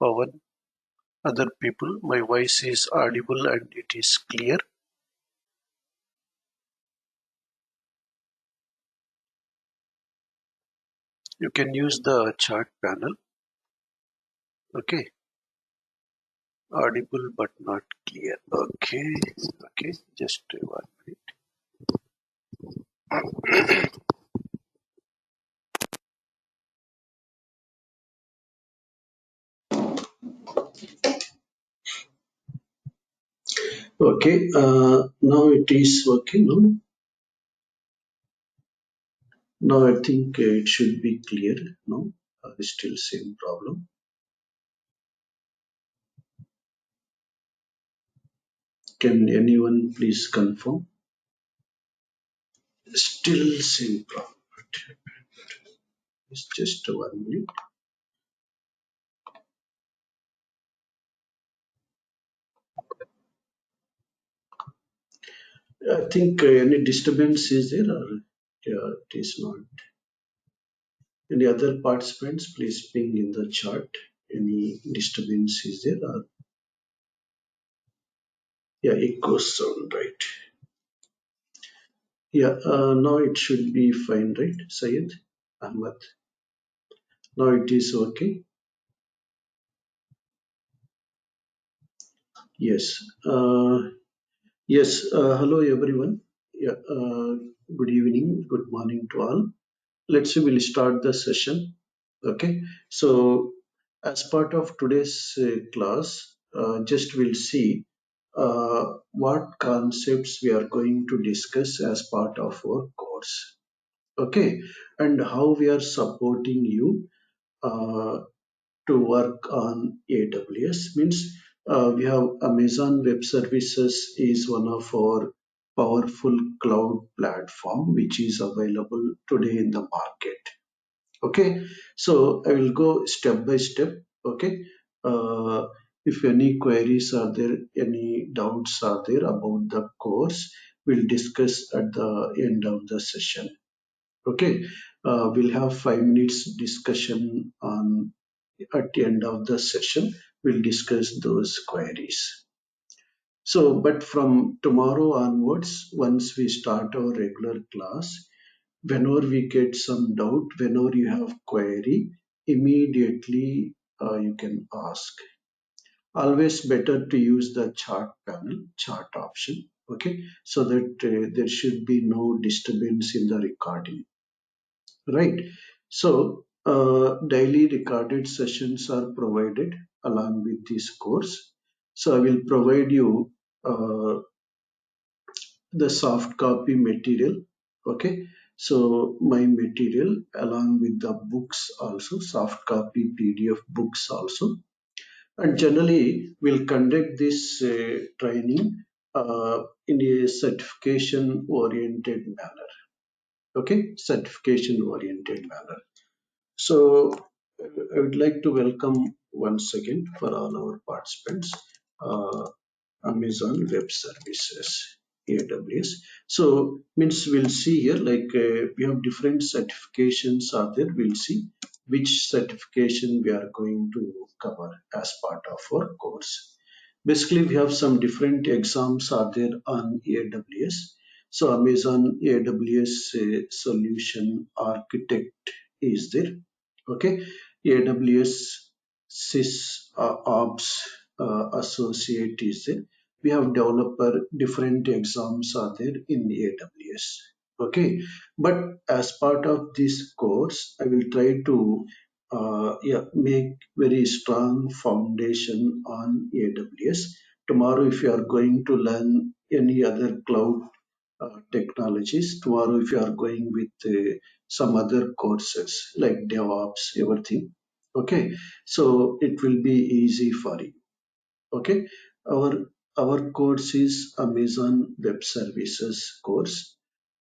Pawan, other people, my voice is audible and it is clear. You can use the chat panel. Okay, audible but not clear. Okay, okay, just 1 minute. Okay, now it is working. No? Now I think it should be clear. No, still same problem. Can anyone please confirm? Still same problem. It's just 1 minute. I think any disturbance is there or yeah, it is not. Any other participants, please ping in the chat. Any disturbance is there or yeah, echo sound, right? Yeah, now it should be fine, right, Syed Ahmad? Now it is okay. Yes. Yes. Hello, everyone. Yeah. Good evening. Good morning to all. We'll start the session. Okay. So, as part of today's class, just we'll see what concepts we are going to discuss as part of our course. Okay, and how we are supporting you to work on AWS means we have Amazon Web Services is one of our powerful cloud platform which is available today in the market. Okay, so I will go step by step. Okay, uh, if any queries are there, any doubts are there about the course, we'll discuss at the end of the session. Okay, we'll have 5 minutes discussion on at the end of the session. We'll discuss those queries. So, but from tomorrow onwards, once we start our regular class, whenever we get some doubt, whenever you have query, immediately you can ask. Always better to use the chart panel, chart option, okay, so that there should be no disturbance in the recording, right? So, daily recorded sessions are provided along with this course. So, I will provide you uh, the soft copy material, okay. So my material along with the books also, soft copy PDF books also, and generally we'll conduct this training in a certification oriented manner, okay, certification oriented manner. So I would like to welcome once again for all our participants uh, Amazon Web Services, AWS. So means we'll see here like we have different certifications are there. We'll see which certification we are going to cover as part of our course. Basically, we have some different exams are there on AWS. So Amazon AWS Solution Architect is there. Okay, AWS Sys Ops Associate is there. We have developer, different exams are there in AWS. Okay, but as part of this course, I will try to yeah, make very strong foundation on AWS. Tomorrow, if you are going to learn any other cloud technologies, tomorrow if you are going with some other courses like DevOps, everything, okay, so it will be easy for you. Okay, our our course is Amazon Web Services course.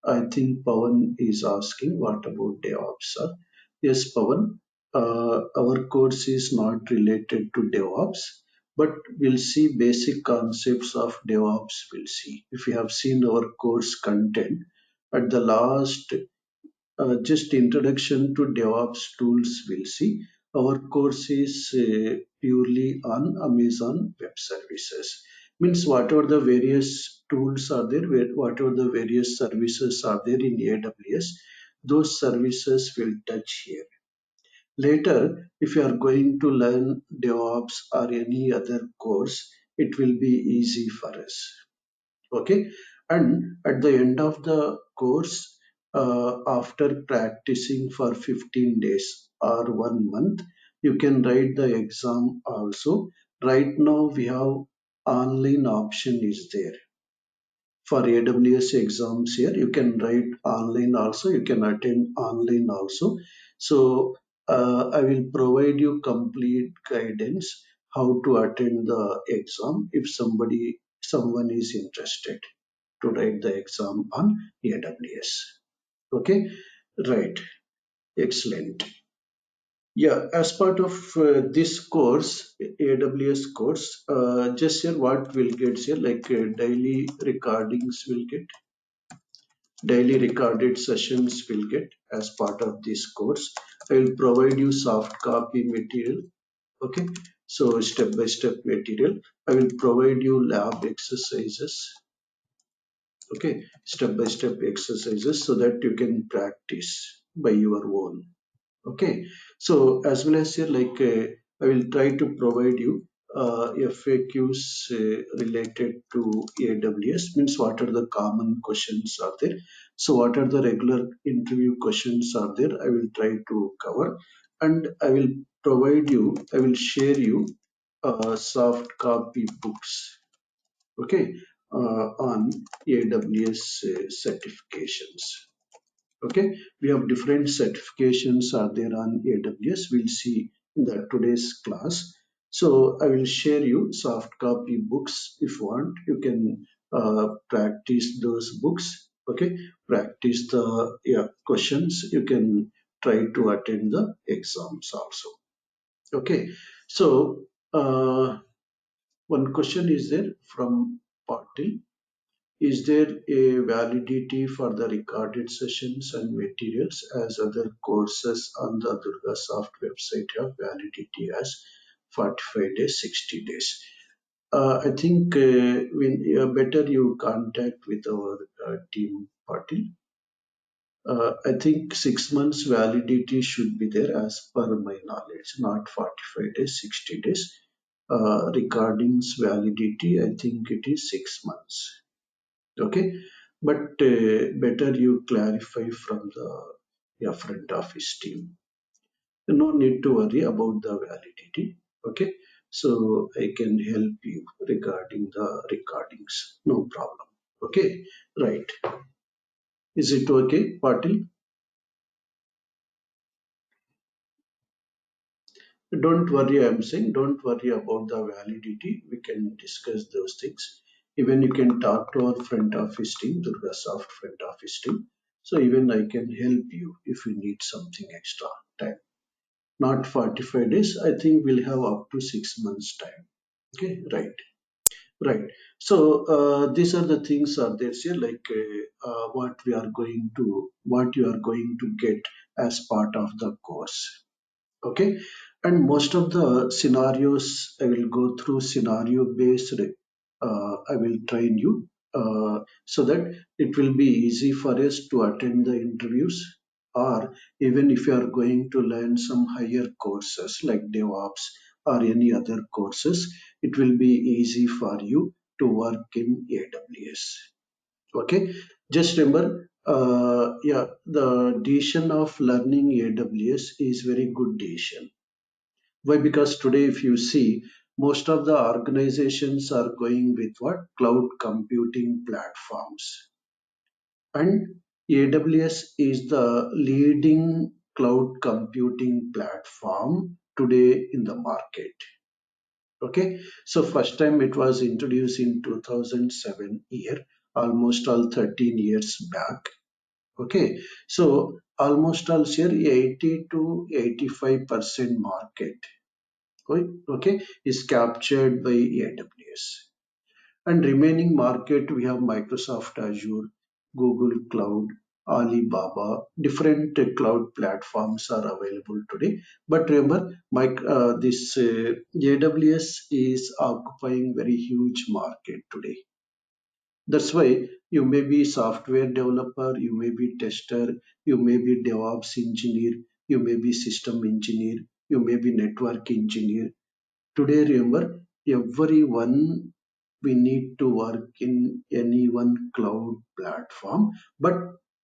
I think Pawan is asking what about DevOps, sir? Yes, Pawan. Our course is not related to DevOps, but we'll see basic concepts of DevOps. We'll see if you have seen our course content at the last just introduction to DevOps tools. We'll see our course is purely on Amazon Web Services. Means whatever the various tools are there, whatever the various services are there in AWS, those services will touch here. Later, if you are going to learn DevOps or any other course, it will be easy for us. Okay, and at the end of the course, after practicing for 15 days or 1 month, you can write the exam also. Right now we have online option is there for AWS exams. Here you can write online also, you can attend online also. So I will provide you complete guidance how to attend the exam if someone is interested to write the exam on AWS. Okay, right, excellent. Yeah, as part of this course, AWS course, just here what we'll get here, like daily recordings will get, daily recorded sessions will get as part of this course. I will provide you soft copy material. Okay, so step by step material. I will provide you lab exercises. Okay, step by step exercises so that you can practice by your own. Okay, so as well as here, like I will try to provide you FAQs related to AWS, means what are the common questions are there, so what are the regular interview questions are there, I will try to cover. And I will provide you, I will share you soft copy books. Okay, on AWS certifications. Okay, we have different certifications are there on AWS, we'll see in the today's class. So I will share you soft copy books. If you want, you can practice those books. Okay, practice the, yeah, questions, you can try to attend the exams also. Okay, so one question is there from Patil. Is there a validity for the recorded sessions and materials as other courses on the DurgaSoft website have validity as 45 days, 60 days? I think better you contact with our team party. I think 6 months validity should be there as per my knowledge, not 45 days, 60 days. Recordings validity, I think it is 6 months. Okay, but better you clarify from the, yeah, front office team. No need to worry about the validity. Okay, so I can help you regarding the recordings, no problem. Okay, right, is it okay, Patil? Don't worry, I'm saying don't worry about the validity, we can discuss those things. Even you can talk to our front office team, DurgaSoft front office team, so even I can help you if you need something extra time. Not 45 days, I think we'll have up to 6 months time. Okay, right, right. So these are the things are there here, like what we are going to, what you are going to get as part of the course. Okay, and most of the scenarios I will go through scenario based. I will train you so that it will be easy for us to attend the interviews, or even if you are going to learn some higher courses like DevOps or any other courses, it will be easy for you to work in AWS. Okay, just remember, yeah, the decision of learning AWS is very good decision. Why? Because today if you see, most of the organizations are going with what, cloud computing platforms, and AWS is the leading cloud computing platform today in the market. Okay, so first time it was introduced in 2007 year, almost all 13 years back. Okay, so almost all share 80 to 85% market, okay, is captured by AWS. And remaining market we have Microsoft Azure, Google Cloud, Alibaba, different cloud platforms are available today. But remember, this AWS is occupying very huge market today. That's why you may be software developer, you may be tester, you may be DevOps engineer, you may be system engineer, you may be network engineer. Today, remember, everyone we need to work in any one cloud platform. But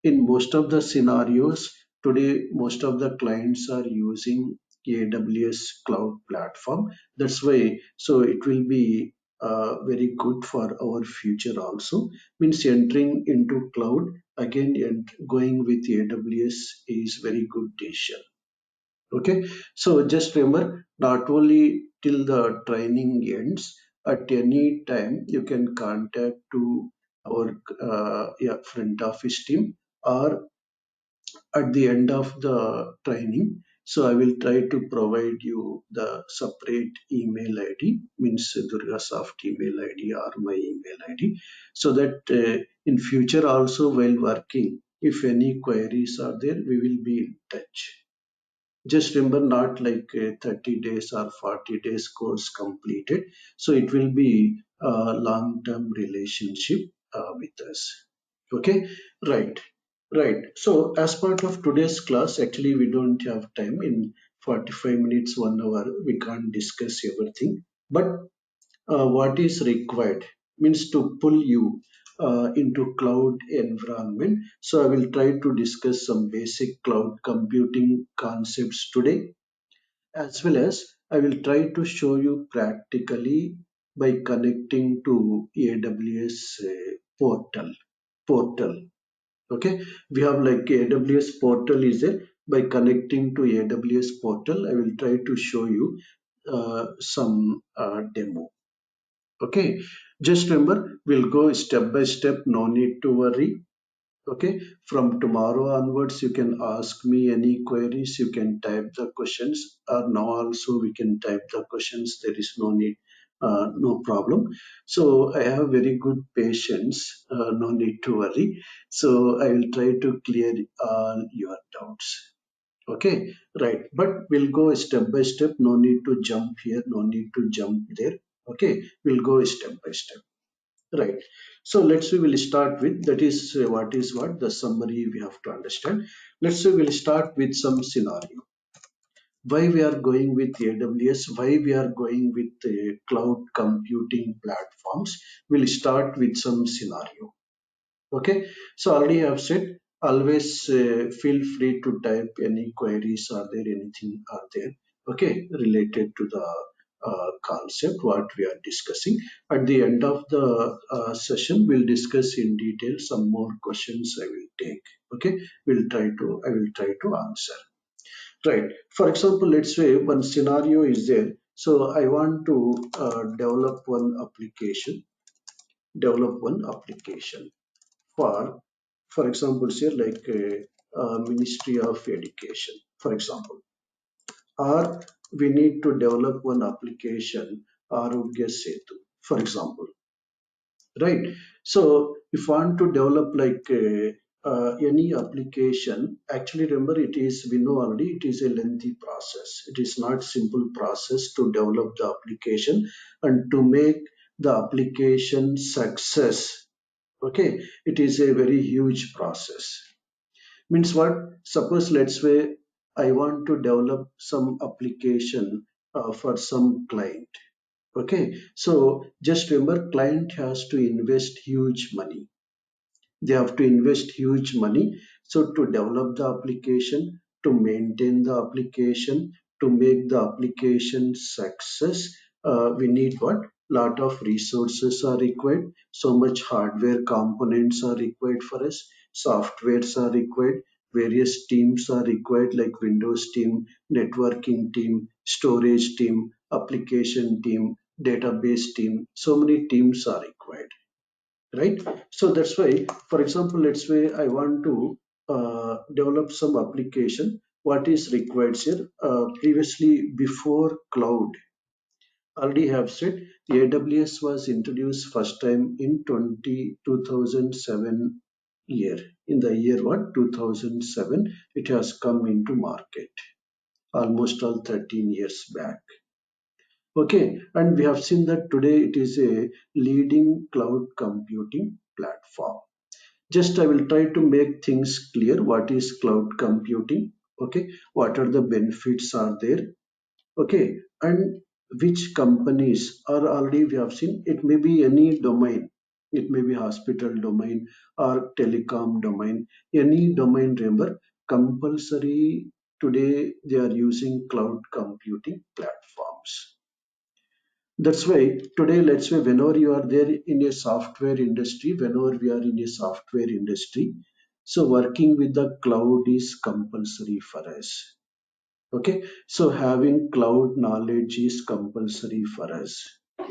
in most of the scenarios, today, most of the clients are using AWS cloud platform. That's why, so it will be very good for our future also. Means entering into cloud again and going with AWS is very good decision. Okay, so just remember, not only till the training ends, at any time you can contact to our yeah, front office team, or at the end of the training. So I will try to provide you the separate email id, means Durgasoft email id or my email id, so that in future also while working, if any queries are there, we will be in touch. Just remember, not like 30 days or 40 days course completed. So it will be a long-term relationship with us. Okay, right, right. So as part of today's class, actually we don't have time. In 45 minutes, 1 hour, we can't discuss everything. But what is required means to pull you into cloud environment. So I will try to discuss some basic cloud computing concepts today, as well as I will try to show you practically by connecting to AWS portal. Okay, we have like AWS portal is there. By connecting to AWS portal, I will try to show you some demo. Okay, just remember, we'll go step by step, no need to worry. Okay, from tomorrow onwards, you can ask me any queries, you can type the questions, or now also we can type the questions, there is no need, no problem. So I have very good patience, no need to worry. So I will try to clear all your doubts. Okay, right. But we'll go step by step. No need to jump here. No need to jump there. Okay, we'll go step by step. Right. So let's we will start with that is what the summary we have to understand. Let's say we'll start with some scenario. Why we are going with AWS? Why we are going with cloud computing platforms? We'll start with some scenario. Okay, so already I have said, always feel free to type any queries, are there anything are there, okay, related to the concept what we are discussing. At the end of the session, we'll discuss in detail some more questions I will take. Okay, I will try to answer. Right. For example, let's say one scenario is there. So I want to develop one application for for example, say like Ministry of Education, for example, or we need to develop one application, Arogya Setu, for example, right? So if I want to develop like any application, actually remember, it is, we know already, it is a lengthy process. It is not simple process to develop the application and to make the application success. Okay, it is a very huge process. Means what? Suppose let's say I want to develop some application for some client. Okay, so just remember, client has to invest huge money. They have to invest huge money. So to develop the application, to maintain the application, to make the application success, we need what? Lot of resources are required. So much hardware components are required for us. Softwares are required. Various teams are required, like Windows team, networking team, storage team, application team, database team. So many teams are required, right? So that's why, for example, let's say I want to develop some application. What is required here? Previously, before cloud, already have said, AWS was introduced first time in 2007, year. In the year what? 2007, it has come into market. Almost all 13 years back. Okay, and we have seen that today it is a leading cloud computing platform. Just I will try to make things clear. What is cloud computing? Okay, what are the benefits are there? Okay, and which companies are already we have seen. It may be any domain. It may be hospital domain or telecom domain. Any domain, remember, compulsory today they are using cloud computing platforms. That's why today, let's say, whenever you are there in a software industry, whenever we are in a software industry, so working with the cloud is compulsory for us. Okay, so having cloud knowledge is compulsory for us,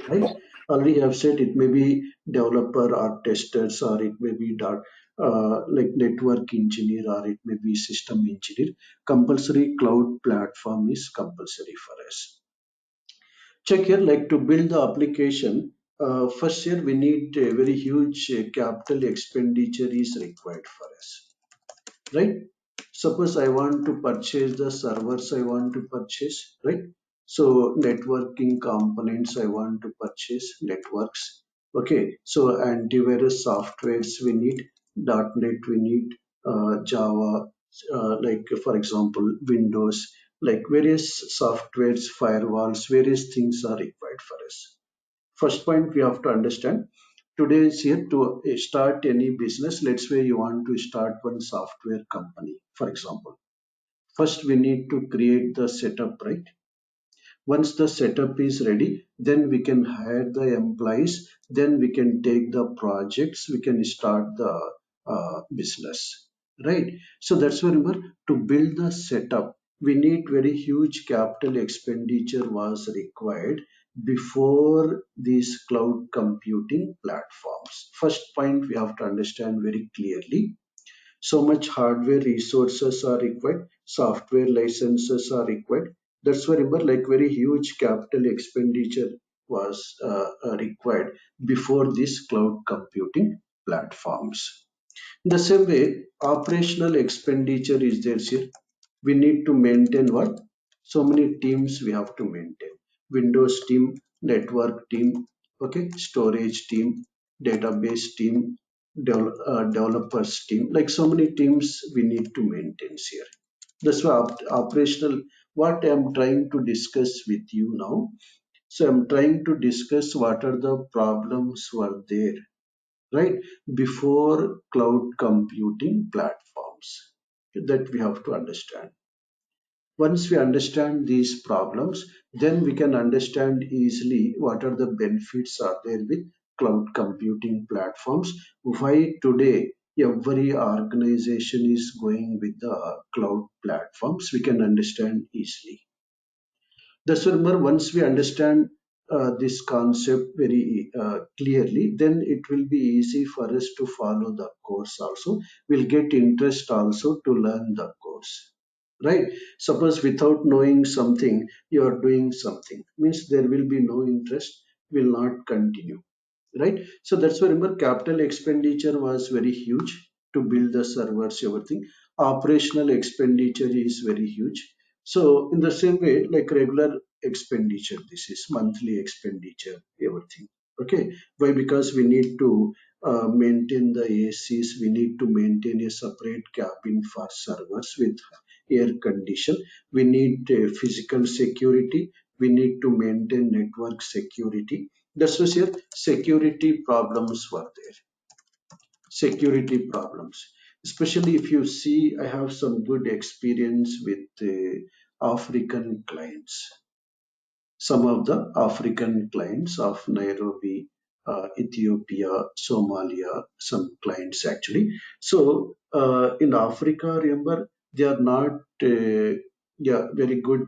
right? Already I have said it may be developer or testers, or it may be like network engineer, or it may be system engineer. Compulsory cloud platform is compulsory for us. Check here, like to build the application, first year we need a very huge capital expenditure is required for us, right? Suppose I want to purchase the servers I want to purchase, right? So networking components I want to purchase, networks. Okay, so antivirus softwares we need, .NET we need, Java, like for example, Windows, like various softwares, firewalls, various things are required for us. First point we have to understand, today is here to start any business. Let's say you want to start one software company, for example. First, we need to create the setup, right? Once the setup is ready, then we can hire the employees, then we can take the projects, we can start the business, right? So that's why remember, to build the setup, we need very huge capital expenditure was required before these cloud computing platforms. First point we have to understand very clearly, so much hardware resources are required, software licenses are required. That's why remember, like very huge capital expenditure was required before these cloud computing platforms. The same way, operational expenditure is there here. We need to maintain what? So many teams we have to maintain. Windows team, network team, okay, storage team, database team, developers team. Like so many teams we need to maintain here. That's why operational. What I'm trying to discuss with you now. So I'm trying to discuss what are the problems were there, right, before cloud computing platforms, that we have to understand. Once we understand these problems, then we can understand easily what are the benefits are there with cloud computing platforms, why today every organization is going with the cloud platforms, we can understand easily. Thus, remember, once we understand this concept very clearly, then it will be easy for us to follow the course also. We'll get interest also to learn the course. Right? Suppose without knowing something, you are doing something, means there will be no interest, will not continue, right? So that's why remember, capital expenditure was very huge to build the servers, everything. Operational expenditure is very huge. So in the same way, like regular expenditure, this is monthly expenditure, everything. Okay, why? Because we need to maintain the ACs, we need to maintain a separate cabin for servers with air condition, we need physical security, we need to maintain network security. That's why here security problems were there. Security problems. Especially if you see, I have some good experience with African clients. Some of the African clients of Nairobi, Ethiopia, Somalia, some clients actually. So in Africa, remember, they are not yeah, very good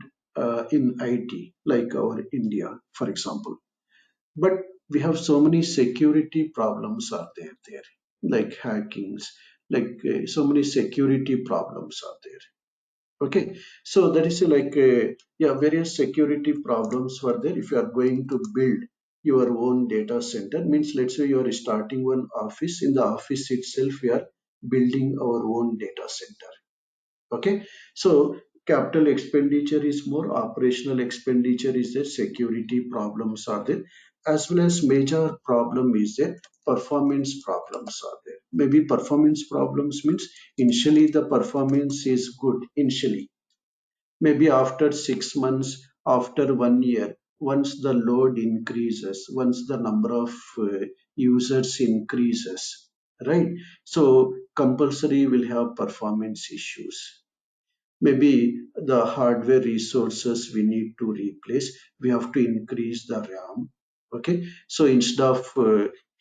in IT like our India, for example. But we have so many security problems are there, like hackings, like so many security problems are there. Okay, so that is like yeah, various security problems were there. If you are going to build your own data center, means let's say you are starting one office, in the office itself you are building our own data center. Okay, so capital expenditure is more, operational expenditure is there, security problems are there, as well as major problem is there, performance problems are there. Maybe performance problems means initially the performance is good initially, maybe after 6 months, after 1 year, once the load increases, once the number of users increases, right? So compulsory will have performance issues. Maybe the hardware resources we need to replace, we have to increase the RAM. Okay, so instead of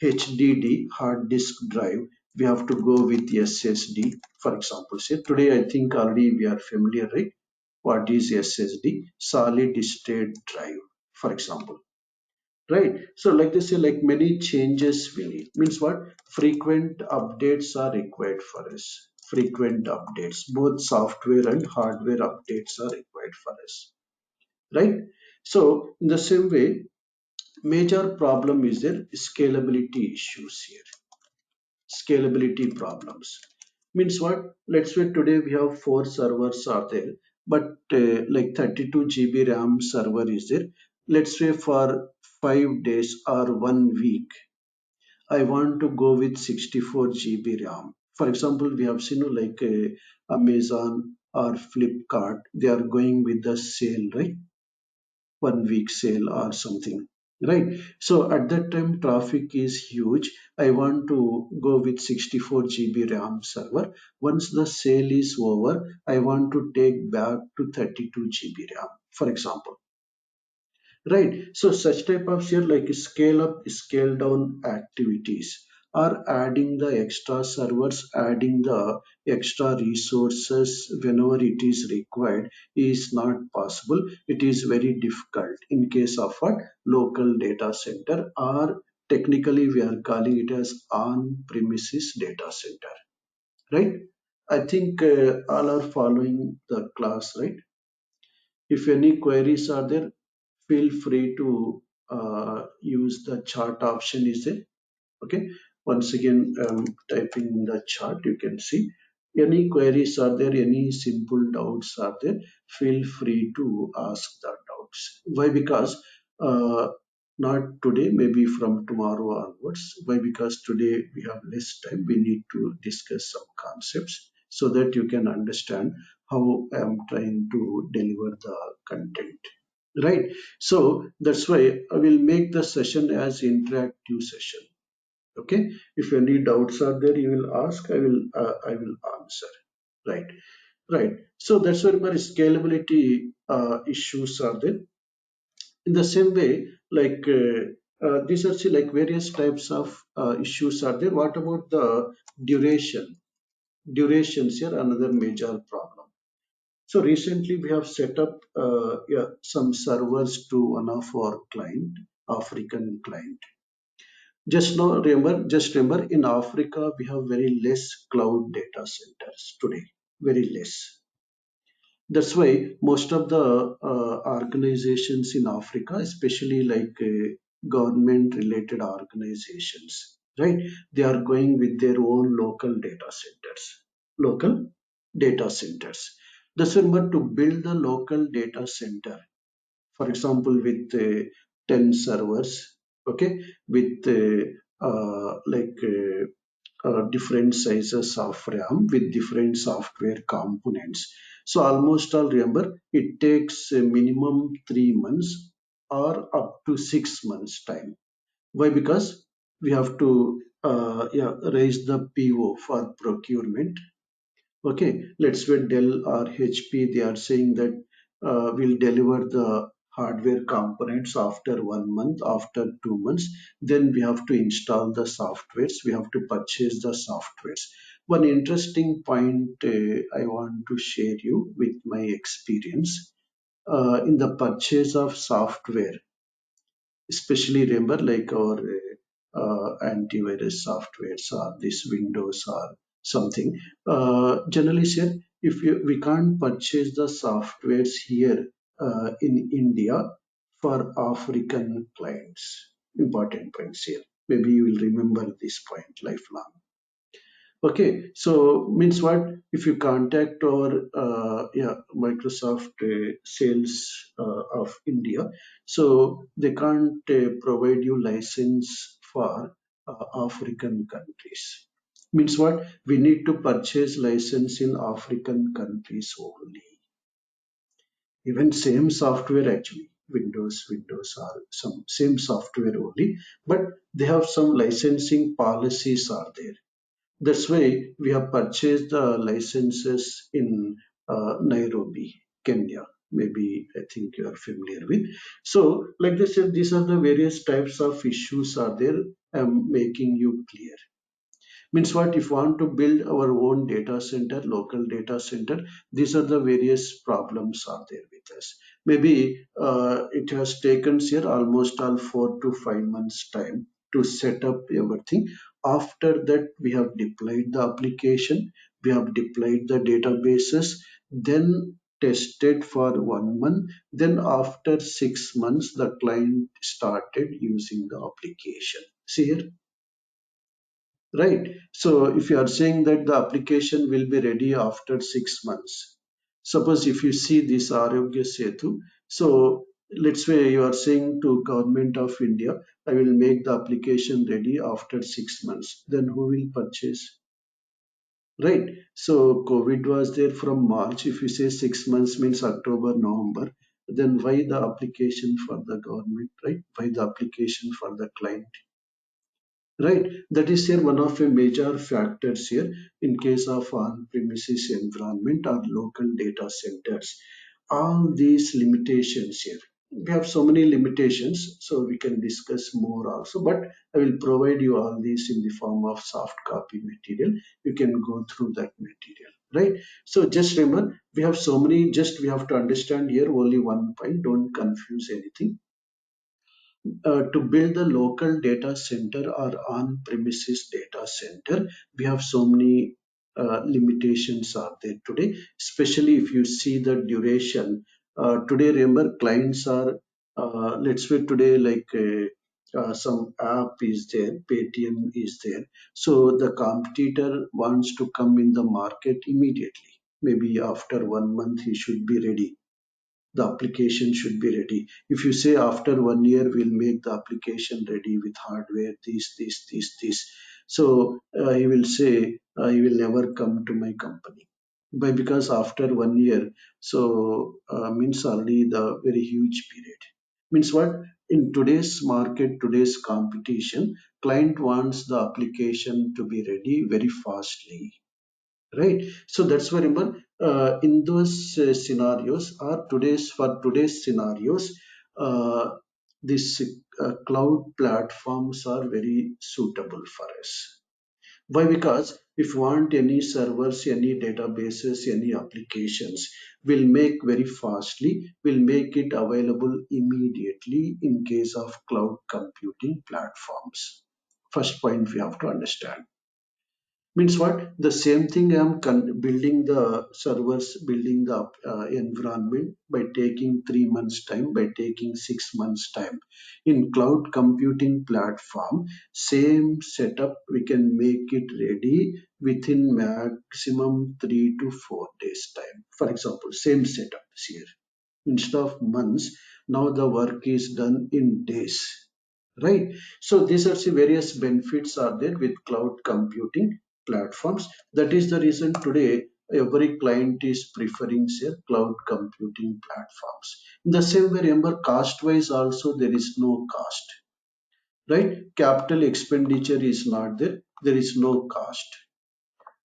HDD, hard disk drive, we have to go with SSD. For example, say today I think already we are familiar, right? What is SSD? Solid state drive, for example, right? So like they say, like many changes we need, means what, frequent updates are required for us. Frequent updates, both software and hardware updates are required for us, right? So in the same way, major problem is there, scalability issues here. Scalability problems means what, let's say today we have 4 servers are there, but like 32 GB RAM server is there. Let's say for 5 days or 1 week, I want to go with 64 GB RAM. For example, we have seen like Amazon or Flipkart, they are going with the sale, right? 1 week sale or something, right? So at that time traffic is huge, I want to go with 64 GB RAM server. Once the sale is over, I want to take back to 32 GB RAM, for example, right? So such type of share, like scale up scale down activities, or adding the extra servers, adding the extra resources whenever it is required, is not possible. It is very difficult in case of a local data center, or technically we are calling it as on premises data center, right? I think all are following the class, right? If any queries are there, feel free to use the chat option is there. Okay, once again, typing in the chat, you can see any queries are there, any simple doubts are there, feel free to ask the doubts. Why? Because uh, not today, maybe from tomorrow onwards. Why? Because today we have less time, we need to discuss some concepts so that you can understand how I am trying to deliver the content, right? So that's why I will make the session as interactive session. Okay, if any doubts are there, you will ask, I will answer, right? Right, so that's where my scalability issues are there. In the same way, like these are see like various types of issues are there. What about the duration? Durations here another major problem. So recently we have set up yeah, some servers to one of our client, African client. Just remember, in Africa, we have very less cloud data centers today, very less. That's why most of the organizations in Africa, especially like government-related organizations, right? They are going with their own local data centers. Local data centers. That's why, but to build the local data center, for example, with 10 servers, okay, with different sizes of RAM with different software components. So almost all, remember, it takes a minimum 3 months or up to 6 months time. Why? Because we have to yeah, raise the PO for procurement. Okay, let's say Dell or HP, they are saying that we'll deliver the hardware components after 1 month, after 2 months. Then we have to install the softwares, we have to purchase the softwares. One interesting point I want to share you with my experience in the purchase of software, especially remember like our antivirus softwares or this Windows or something. Generally said, if we can't purchase the softwares here in India for African clients. Important points here, maybe you will remember this point lifelong. Okay, so means what? If you contact our Microsoft sales of India, so they can't provide you license for African countries. Means what? We need to purchase license in African countries only. Even same software actually, Windows are some same software only, but they have some licensing policies are there. That's why we have purchased the licenses in Nairobi, Kenya. Maybe I think you are familiar with. So, like they said, these are the various types of issues are there. I'm making you clear. Means what? If you want to build our own data center, local data center, these are the various problems are there with us. Maybe it has taken here almost all 4 to 5 months time to set up everything. After that, we have deployed the application, we have deployed the databases, then tested for 1 month. Then after 6 months, the client started using the application. See here. Right. So if you are saying that the application will be ready after 6 months, suppose if you see this Arogya Setu, so let's say you are saying to Government of India, I will make the application ready after 6 months. Then who will purchase? Right. So COVID was there from March. If you say 6 months means October, November, then why the application for the government, right? Why the application for the client? Right, that is here one of the major factors here in case of on-premises environment or local data centers. All these limitations here. We have so many limitations, so we can discuss more also, but I will provide you all these in the form of soft copy material. You can go through that material, right? So just remember, we have so many, just we have to understand here only one point, don't confuse anything. To build a local data center or on-premises data center, we have so many limitations are there today, especially if you see the duration. Today, remember, clients are, let's say today, like some app is there, Paytm is there. So the competitor wants to come in the market immediately. Maybe after 1 month, he should be ready, the application should be ready. If you say after 1 year we'll make the application ready with hardware, this. So he will say he will never come to my company. By because after 1 year, so means already the very huge period. Means what? In today's market, today's competition, client wants the application to be ready very fastly, right? So that's why remember in those scenarios or today's scenarios, uh, these cloud platforms are very suitable for us. Why? Because if you want any servers, any databases, any applications, will make very fastly, will make it available immediately in case of cloud computing platforms. First point we have to understand. Means what? The same thing I am building the servers, building the environment by taking 3 months time, by taking 6 months time. In cloud computing platform, same setup we can make it ready within maximum 3 to 4 days time. For example, same setup here, instead of months, now the work is done in days, right? So these are the various benefits are there with cloud computing platforms. That is the reason today every client is preferring say cloud computing platforms. In the same way, remember, cost wise also there is no cost, right? Capital expenditure is not there, there is no cost.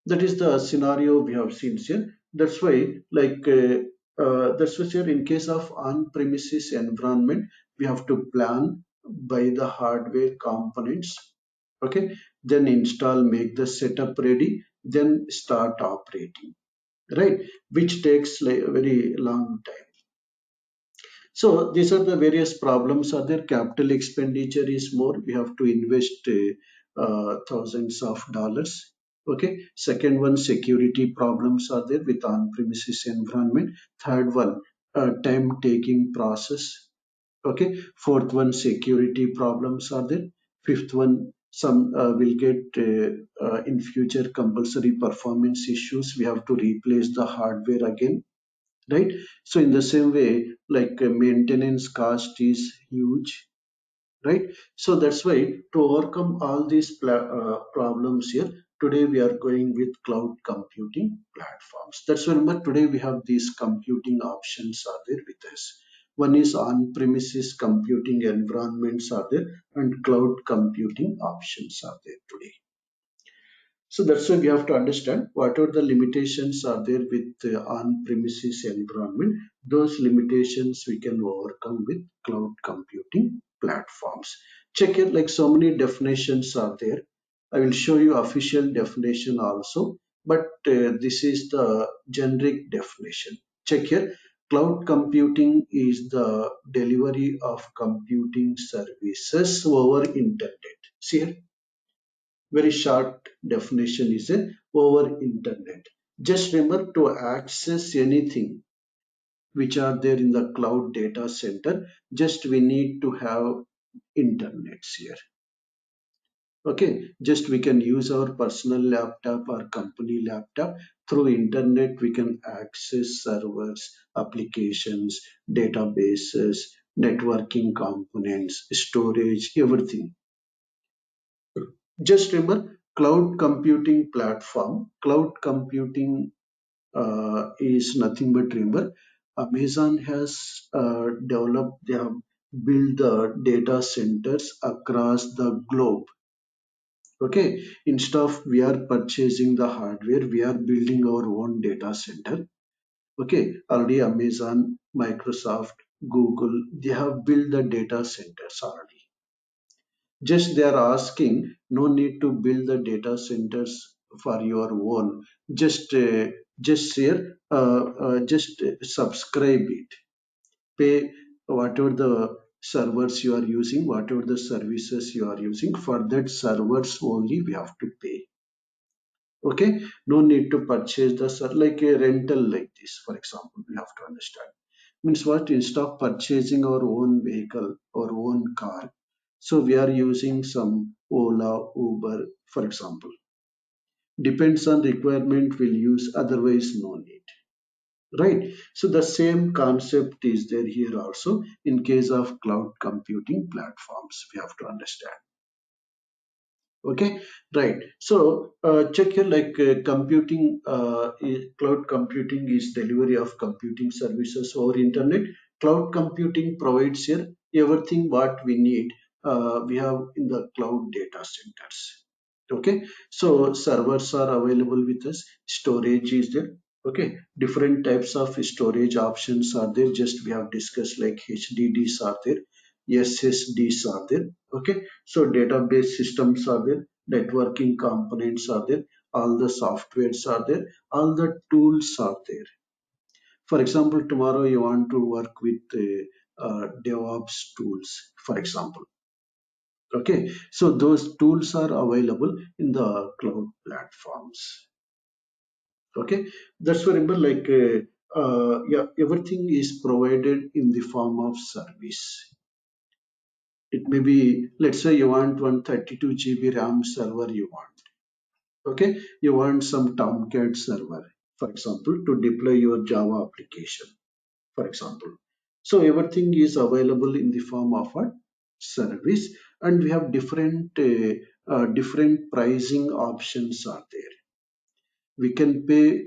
That is the scenario we have seen here. That's why, like that's why here in case of on-premises environment, we have to plan, buy the hardware components, okay, then install, make the setup ready, then start operating, right? Which takes like a very long time. So these are the various problems are there. Capital expenditure is more. We have to invest thousands of dollars. Okay. Second one, security problems are there with on-premises environment. Third one, time-taking process. Okay. Fourth one, security problems are there. Fifth one, some will get in future compulsory performance issues. We have to replace the hardware again, right? So in the same way, like maintenance cost is huge, right? So that's why to overcome all these problems here, today we are going with cloud computing platforms. That's why remember today we have these computing options are there with us. One is on-premises computing environments are there, and cloud computing options are there today. So that's why we have to understand what are the limitations are there with on-premises environment. Those limitations we can overcome with cloud computing platforms. Check it, like so many definitions are there. I will show you official definition also, but this is the generic definition. Check here. Cloud computing is the delivery of computing services over internet. See here, very short definition is a over internet. Just remember, to access anything which are there in the cloud data center, just we need to have internets here. Okay, just we can use our personal laptop or company laptop. Through internet we can access servers, applications, databases, networking components, storage, everything. Just remember, cloud computing platform, cloud computing is nothing but, remember, Amazon has developed, they have built the data centers across the globe. Okay, instead of we are purchasing the hardware, we are building our own data center. Okay, already Amazon, Microsoft, Google, they have built the data centers already. Just they are asking, no need to build the data centers for your own. Just share, just subscribe it. Pay whatever the servers you are using, whatever the services you are using. For that servers only we have to pay. Okay, no need to purchase the like a rental like this. For example, we have to understand. Means what? Instead of purchasing our own vehicle or own car, so we are using some Ola, Uber, for example. Depends on requirement, we'll use, otherwise no need. Right? So the same concept is there here also in case of cloud computing platforms. We have to understand. Okay, right. So check here, like computing, cloud computing is delivery of computing services over internet. Cloud computing provides here everything what we need. We have in the cloud data centers. Okay, so servers are available with us. Storage is there. Okay, different types of storage options are there. Just we have discussed, like HDDs are there, SSDs are there. Okay, so database systems are there, networking components are there, all the softwares are there, all the tools are there. For example, tomorrow you want to work with DevOps tools, for example. Okay, so those tools are available in the cloud platforms. Okay, that's why remember, like yeah, everything is provided in the form of service. It may be, let's say you want 132 GB RAM server you want. Okay, you want some Tomcat server, for example, to deploy your Java application, for example. So everything is available in the form of a service, and we have different pricing options are there. We can pay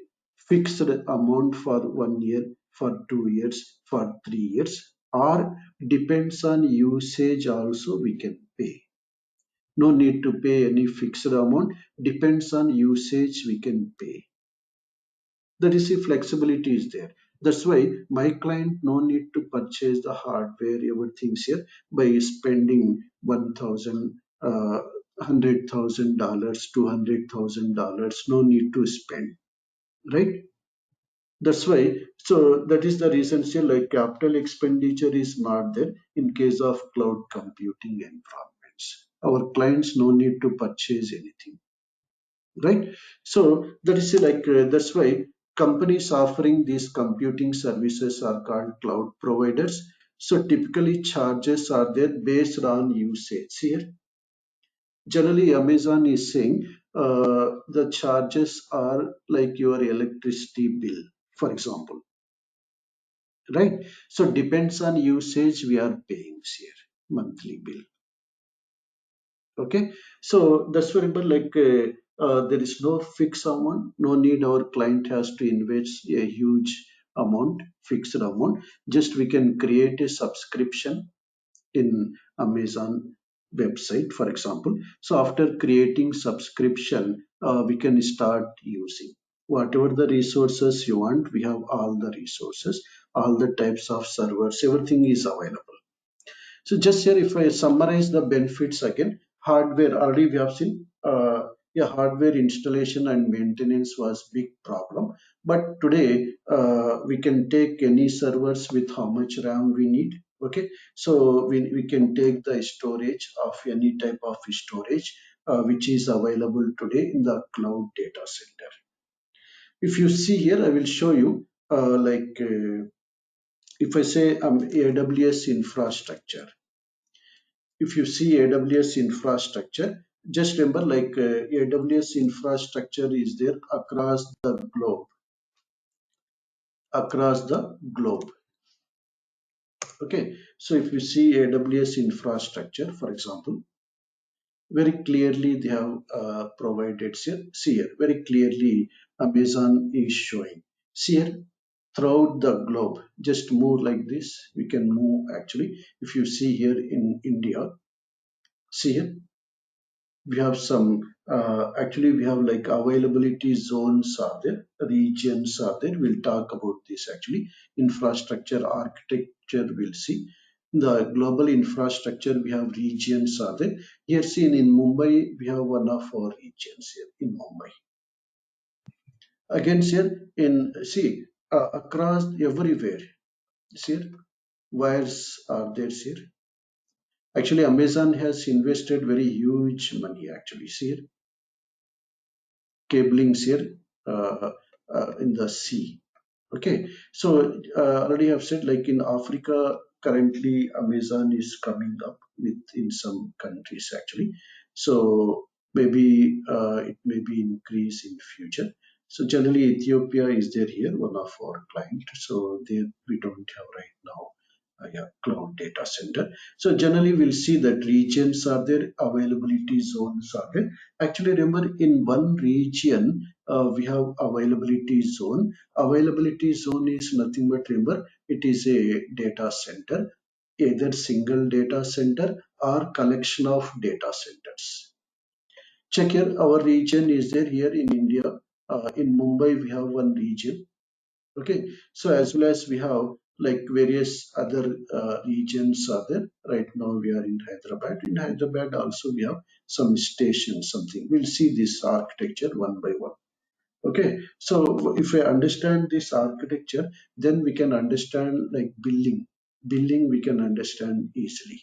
fixed amount for 1 year, for 2 years, for 3 years, or depends on usage also we can pay. No need to pay any fixed amount, depends on usage we can pay. That is, the flexibility is there. That's why my client no need to purchase the hardware, everything's here, by spending 1,000, $100,000, $200,000. No need to spend, right? That's why. So that is the reason here, like capital expenditure is not there in case of cloud computing environments. Our clients no need to purchase anything, right? So that is like that's why companies offering these computing services are called cloud providers. So typically charges are there based on usage here. Generally, Amazon is saying the charges are like your electricity bill, for example, right? So depends on usage we are paying here, monthly bill. Okay, so that's why remember there is no fixed amount, no need our client has to invest a huge amount, fixed amount. Just we can create a subscription in Amazon website, for example. So after creating subscription, we can start using whatever the resources you want. We have all the resources, all the types of servers, everything is available. So just here, if I summarize the benefits again, hardware already we have seen. Yeah, hardware installation and maintenance was big problem, but today we can take any servers with how much RAM we need. Okay, so we can take the storage of any type of storage which is available today in the cloud data center. If you see here, I will show you if I say AWS infrastructure. If you see AWS infrastructure, just remember AWS infrastructure is there across the globe. Okay, so if you see AWS infrastructure, for example, very clearly they have provided here. See here, very clearly Amazon is showing. See here, throughout the globe, just move like this. We can move actually. If you see here in India, see here, we have some actually we have like availability zones are there, regions are there. We'll talk about this actually. Infrastructure architecture, we'll see the global infrastructure. We have regions are there. Here seen in Mumbai, we have one of our regions here in Mumbai. Again here in see across everywhere, see here, wires are there here. Actually Amazon has invested very huge money actually. See here, cablings here in the sea. Okay, so already I've said like in Africa currently Amazon is coming up with in some countries actually. So maybe it may be increase in future. So generally Ethiopia is there here, one of our client. So there we don't have right now yeah, cloud data center. So generally we'll see that regions are there, availability zones are there. Actually remember in one region we have availability zone. Availability zone is nothing but remember it is a data center, either single data center or collection of data centers. Check here, our region is there here in India. In Mumbai we have one region. Okay, so as well as we have like various other regions are there. Right now we are in Hyderabad. In Hyderabad also we have some stations, something. We'll see this architecture one by one. Okay, so if I understand this architecture, then we can understand like billing. Billing we can understand easily.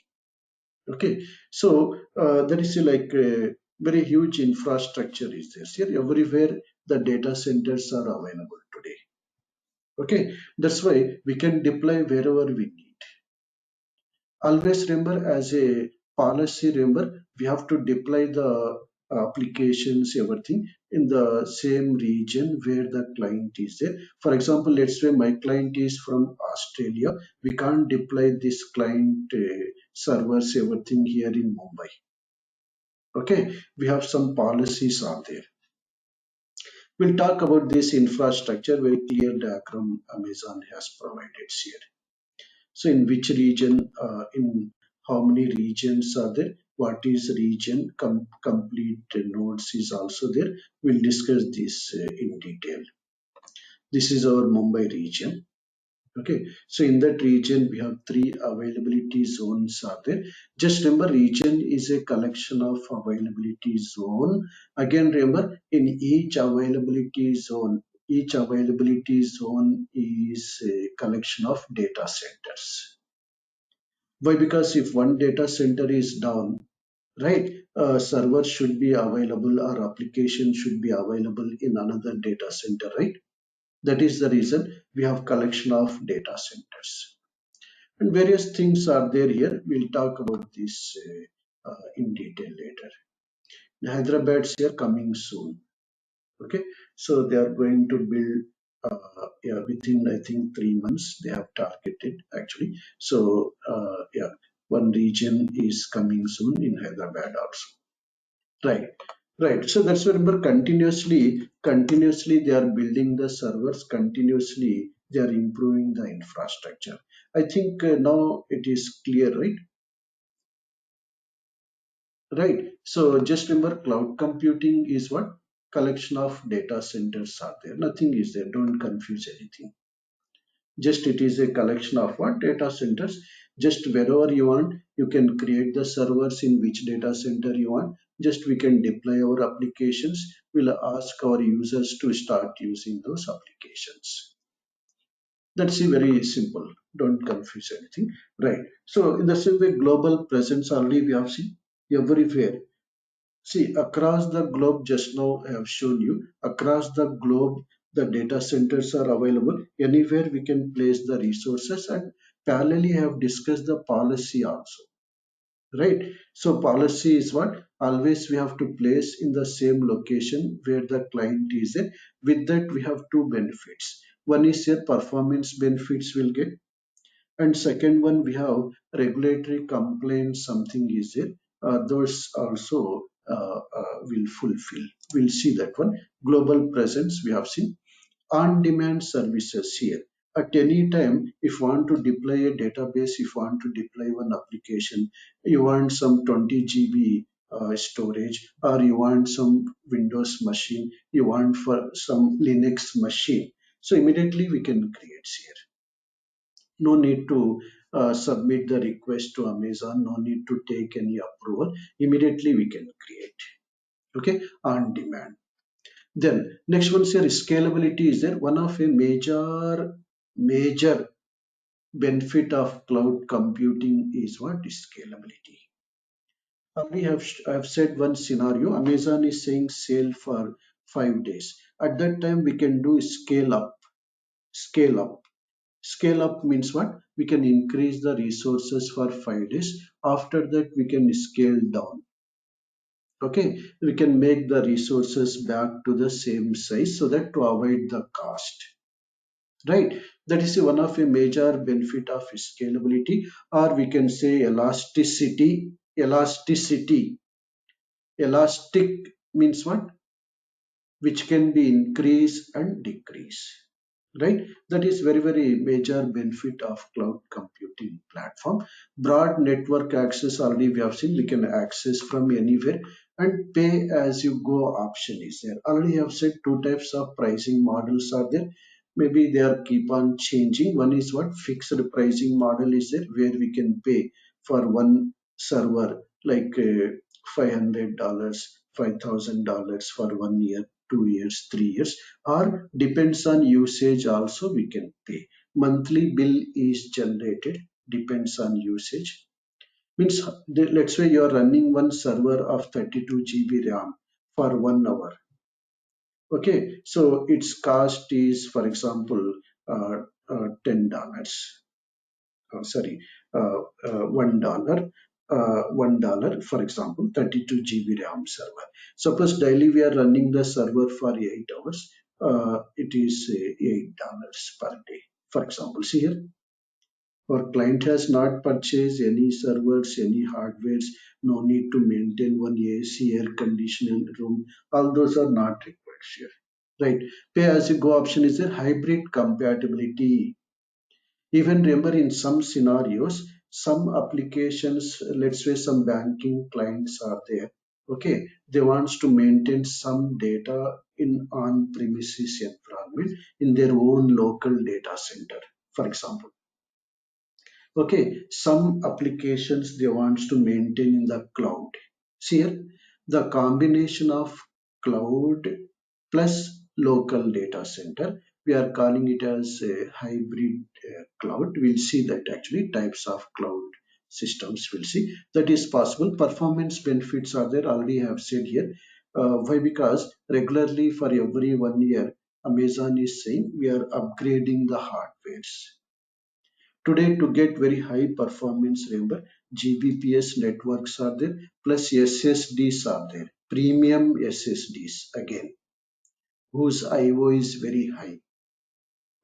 Okay, so that is like a very huge infrastructure is there. See, everywhere the data centers are available today. Okay, that's why we can deploy wherever we need. Always remember as a policy, remember we have to deploy the applications, everything in the same region where the client is there. For example, let's say my client is from Australia. We can't deploy this client servers, everything here in Mumbai. Okay, we have some policies out there. We'll talk about this infrastructure, very clear diagram Amazon has provided here. So in which region, in how many regions are there? What is region? Complete nodes is also there. We'll discuss this in detail. This is our Mumbai region. Okay, so in that region we have three availability zones are there. Just remember, region is a collection of availability zone. Again, remember in each availability zone is a collection of data centers. Why? Because if one data center is down, right, server should be available or application should be available in another data center, right? That is the reason we have collection of data centers. And various things are there here. We'll talk about this in detail later. Hyderabad's here coming soon. Okay, so they are going to build, yeah, within I think 3 months they have targeted actually. So yeah, one region is coming soon in Hyderabad also. Right, right. So that's why remember continuously they are building the servers, continuously they are improving the infrastructure. I think now it is clear, right? Right. So just remember, cloud computing is what? Collection of data centers are there. Nothing is there. Don't confuse anything. Just it is a collection of what? Data centers. Just wherever you want, you can create the servers in which data center you want. Just we can deploy our applications. We'll ask our users to start using those applications. That's very simple. Don't confuse anything. Right. So in the same way, global presence already we have seen everywhere. See, across the globe, just now I have shown you, across the globe, the data centers are available. Anywhere we can place the resources, and parallelly I have discussed the policy also, right? So policy is what? Always we have to place in the same location where the client is at. With that, we have two benefits. One is your performance benefits will get, and second one, we have regulatory complaints, something is there. Those also will fulfill. We'll see that one. Global presence, we have seen. On-demand services here. At any time, if you want to deploy a database, if you want to deploy one application, you want some 20 GB storage, or you want some Windows machine, you want for some Linux machine. So immediately we can create here. No need to submit the request to Amazon, no need to take any approval. Immediately we can create. Okay, on demand. Then next one here is scalability is there. One of a major benefit of cloud computing is what is scalability. I have said one scenario. Amazon is saying sale for 5 days. At that time, we can do scale up. Scale up. Scale up means what? We can increase the resources for 5 days. After that, we can scale down. Okay, we can make the resources back to the same size so that to avoid the cost. Right? That is one of a major benefit of scalability, or we can say elasticity. Elasticity. Elastic means what? Which can be increased and decreased, right? That is very major benefit of cloud computing platform. Broad network access, already we have seen we can access from anywhere, and pay as you go option is there. Already I have said two types of pricing models are there. Maybe they are keep on changing. One is what? Fixed pricing model is there, where we can pay for one server like $500, $5,000 for 1 year, 2 years, 3 years, or depends on usage also we can pay. Monthly bill is generated, depends on usage. Means let's say you are running one server of 32 GB RAM for 1 hour. Okay, so its cost is, for example, $10. Sorry, $1. $1, for example, 32 GB RAM server. Suppose daily we are running the server for 8 hours, it is $8 per day. For example, see here, our client has not purchased any servers, any hardwares, no need to maintain one AC, air conditioning room. All those are not required here. Right. Pay as you go option is a hybrid compatibility. Even remember in some scenarios, some applications, let's say some banking clients are there. Okay, they wants to maintain some data in on-premises environment in their own local data center, for example. Okay, some applications they wants to maintain in the cloud. See here, the combination of cloud plus local data center, we are calling it as a hybrid cloud. We'll see that actually types of cloud systems we'll see that is possible. Performance benefits are there, already have said here. Why? Because regularly for every 1 year, Amazon is saying we are upgrading the hardwares. Today, to get very high performance, remember, GBPS networks are there, plus SSDs are there. premium SSDs again, whose IO is very high.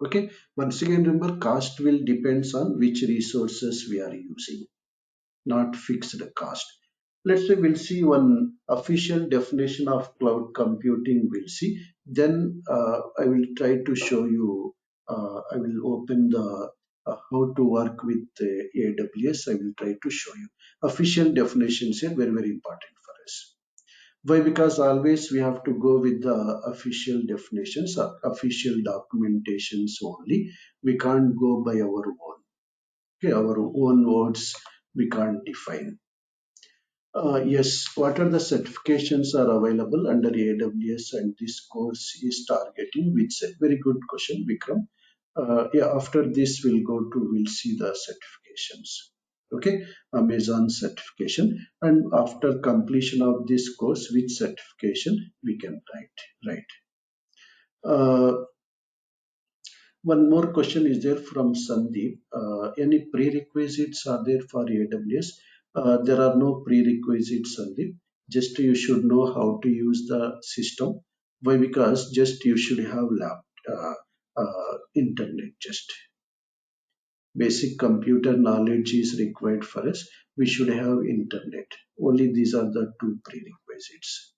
Okay, once again remember cost will depends on which resources we are using, not fixed cost. Let's say we'll see one official definition of cloud computing. We'll see. Then I will try to show you. I will open the how to work with AWS. I will try to show you official definitions here. Very very important for us. Why? Because always we have to go with the official definitions, official documentations only. We can't go by our own. Okay, our own words we can't define. Yes, what are the certifications are available under AWS and this course is targeting? Which very good question, Vikram. Yeah, after this we'll see the certifications. Okay, Amazon certification, and after completion of this course, which certification we can write, right? Uh, One more question is there from Sandeep. Any prerequisites are there for AWS? There are no prerequisites, Sandeep. Just you should know how to use the system. Why? Because just you should have internet. Just basic computer knowledge is required for us. We should have internet. Only these are the two prerequisites.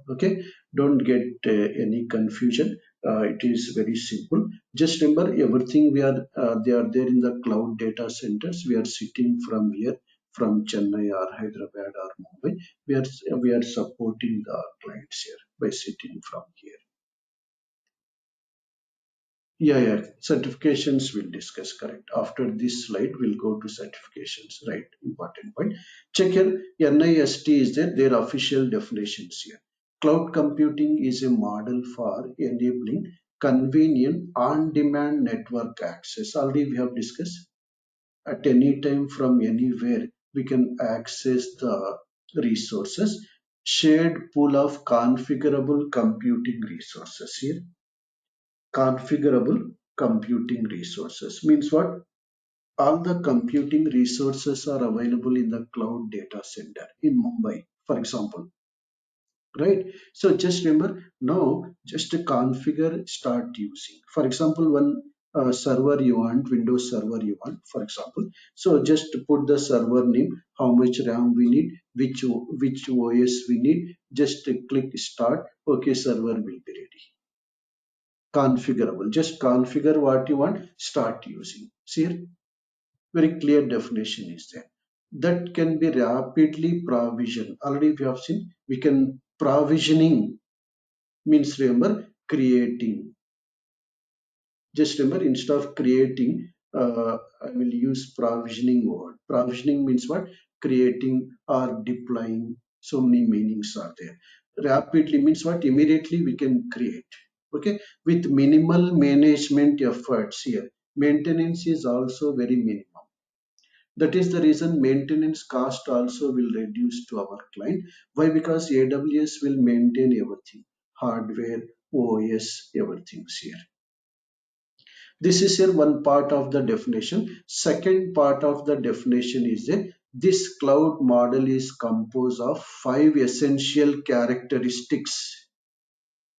Okay, don't get any confusion. It is very simple. Just remember everything we are they are there in the cloud data centers. We are sitting from here, from Chennai or Hyderabad or Mumbai. We are supporting the clients here by sitting from here. Yeah, certifications we'll discuss, correct. After this slide, we'll go to certifications, right? Important point. Check here, NIST is there, their official definitions here. Cloud computing is a model for enabling convenient on-demand network access. Already we have discussed. At any time from anywhere, we can access the resources. Shared pool of configurable computing resources here. Configurable computing resources means what? All the computing resources are available in the cloud data center in Mumbai, for example, right? So just remember now, just to configure, start using. For example, one server you want, Windows server you want, for example. So just to put the server name, how much RAM we need, which OS we need. Just click start. Okay, server will be ready. Configurable. Just configure what you want, start using. See here, very clear definition is there. That can be rapidly provisioned. Already we have seen, we can provisioning means remember creating. Just remember instead of creating, I will use provisioning word. Provisioning means what? Creating or deploying. So many meanings are there. Rapidly means what? Immediately we can create. Okay, with minimal management efforts here. Maintenance is also very minimum. That is the reason maintenance cost also will reduce to our client. Why? Because AWS will maintain everything, hardware, OS, everything here. This is here one part of the definition. Second part of the definition is that this cloud model is composed of five essential characteristics.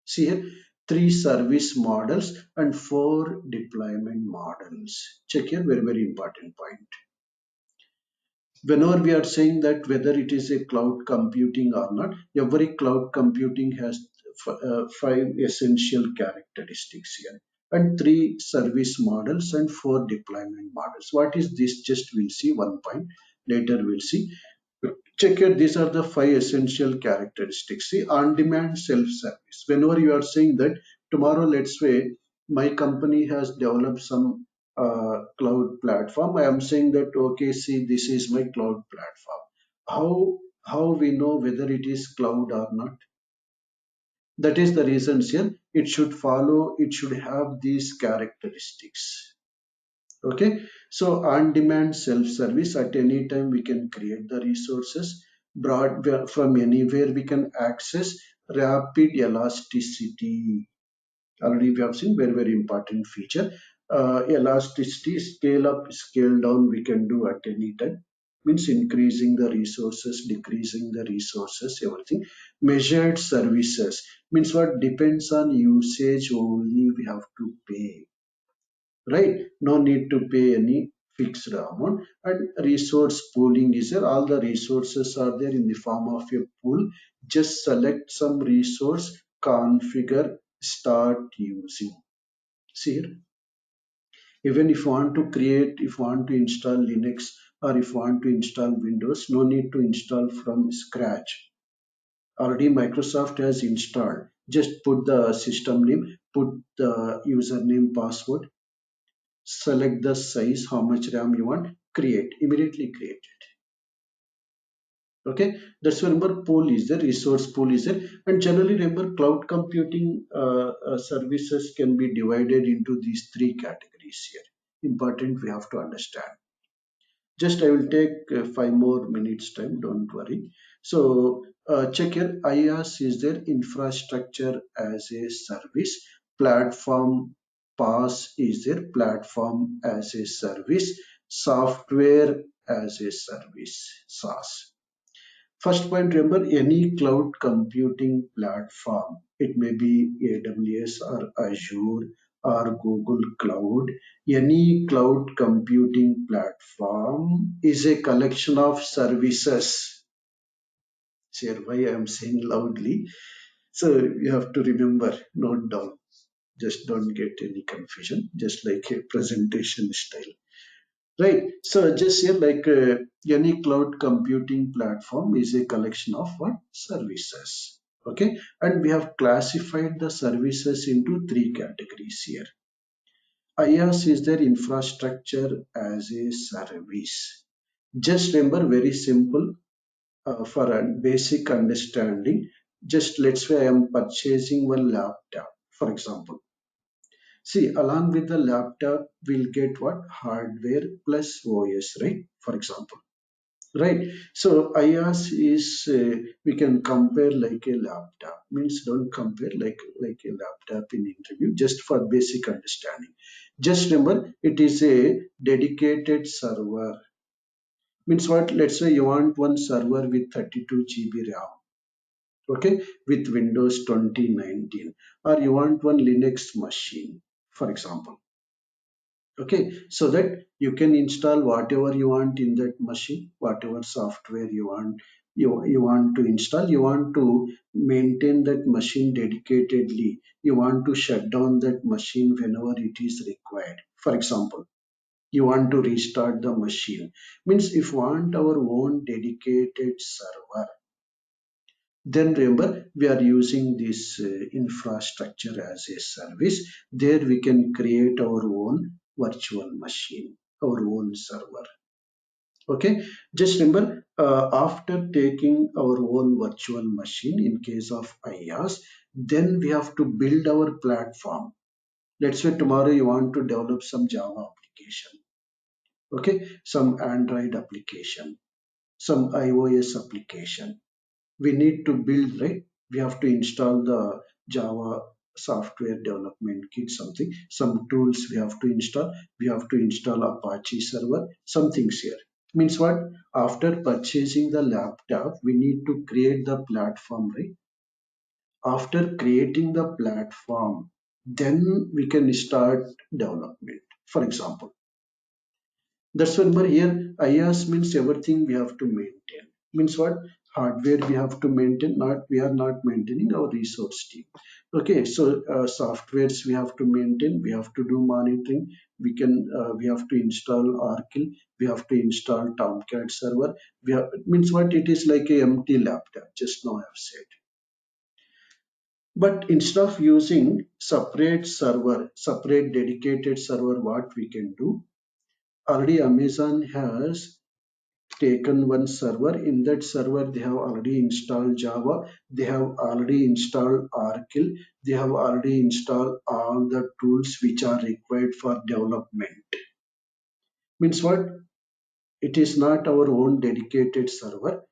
See here, three service models and four deployment models. Check here, very, very important point. Whenever we are saying that whether it is a cloud computing or not, every cloud computing has five essential characteristics here and three service models and four deployment models. What is this? Just we'll see one point later. We'll see. Check it. These are the five essential characteristics. See, on-demand self-service. Whenever you are saying that tomorrow, let's say my company has developed some cloud platform. I am saying that okay, see, this is my cloud platform. How we know whether it is cloud or not? That is the reasons here. It should follow. It should have these characteristics. Okay, so on-demand self-service, at any time we can create the resources, broad from anywhere we can access, rapid elasticity. Already we have seen very very important feature. Elasticity, scale up, scale down we can do at any time. means increasing the resources, decreasing the resources, everything. Measured services means what depends on usage only we have to pay, right? No need to pay any fixed amount. And resource pooling is there. All the resources are there in the form of a pool. Just select some resource, configure, start using. See here, even if you want to create, if you want to install Linux or if you want to install Windows, no need to install from scratch. Already Microsoft has installed. Just put the system name, put the username, password, select the size, how much RAM you want, create, immediately create it. Okay, that's why remember pool is there, resource pool is there. And generally remember cloud computing services can be divided into these three categories here. Important, we have to understand. Just I will take 5 more minutes time, don't worry. So check here, IaaS is there, infrastructure as a service, platform PaaS is there, platform as a service, software as a service, SaaS. First point, remember any cloud computing platform, it may be AWS or Azure or Google Cloud, any cloud computing platform is a collection of services. Here, why I am saying loudly. So you have to remember, note down. Just don't get any confusion, just like a presentation style. Right. So just here, like any cloud computing platform is a collection of what? Services. Okay. And we have classified the services into three categories here. IaaS is their infrastructure as a service. Just remember, very simple for a basic understanding. Just let's say I am purchasing one laptop, for example. See, along with the laptop, we'll get what? Hardware plus OS, right? For example. Right. So IaaS is we can compare like a laptop. Means don't compare like a laptop in interview. Just for basic understanding. Just remember it is a dedicated server. Means what? Let's say you want one server with 32 GB RAM. Okay, with Windows 2019, or you want one Linux machine, for example. Okay, so that you can install whatever you want in that machine, whatever software you want, you want to install, you want to maintain that machine dedicatedly, you want to shut down that machine whenever it is required. For example, you want to restart the machine. Means if we want our own dedicated server, then remember we are using this infrastructure as a service. There we can create our own virtual machine, our own server. Okay, just remember after taking our own virtual machine in case of IaaS, then we have to build our platform. Let's say tomorrow you want to develop some Java application, okay, some Android application, some iOS application. We need to build, right? We have to install the Java software development kit, something, some tools we have to install. We have to install Apache server, some things here. Means what? After purchasing the laptop, we need to create the platform, right? After creating the platform, then we can start development. For example, that's when we're here. IaaS means everything we have to maintain. Means what? Hardware we have to maintain. Not we are not maintaining our resource team. Okay, so softwares we have to maintain. We have to do monitoring. We have to install Oracle. We have to install Tomcat server. We have means what? It is like a empty laptop. Just now I have said. But instead of using separate server, separate dedicated server, what we can do? Already Amazon has taken one server. In that server they have already installed Java, they have already installed Oracle, they have already installed all the tools which are required for development. Means what? It is not our own dedicated server,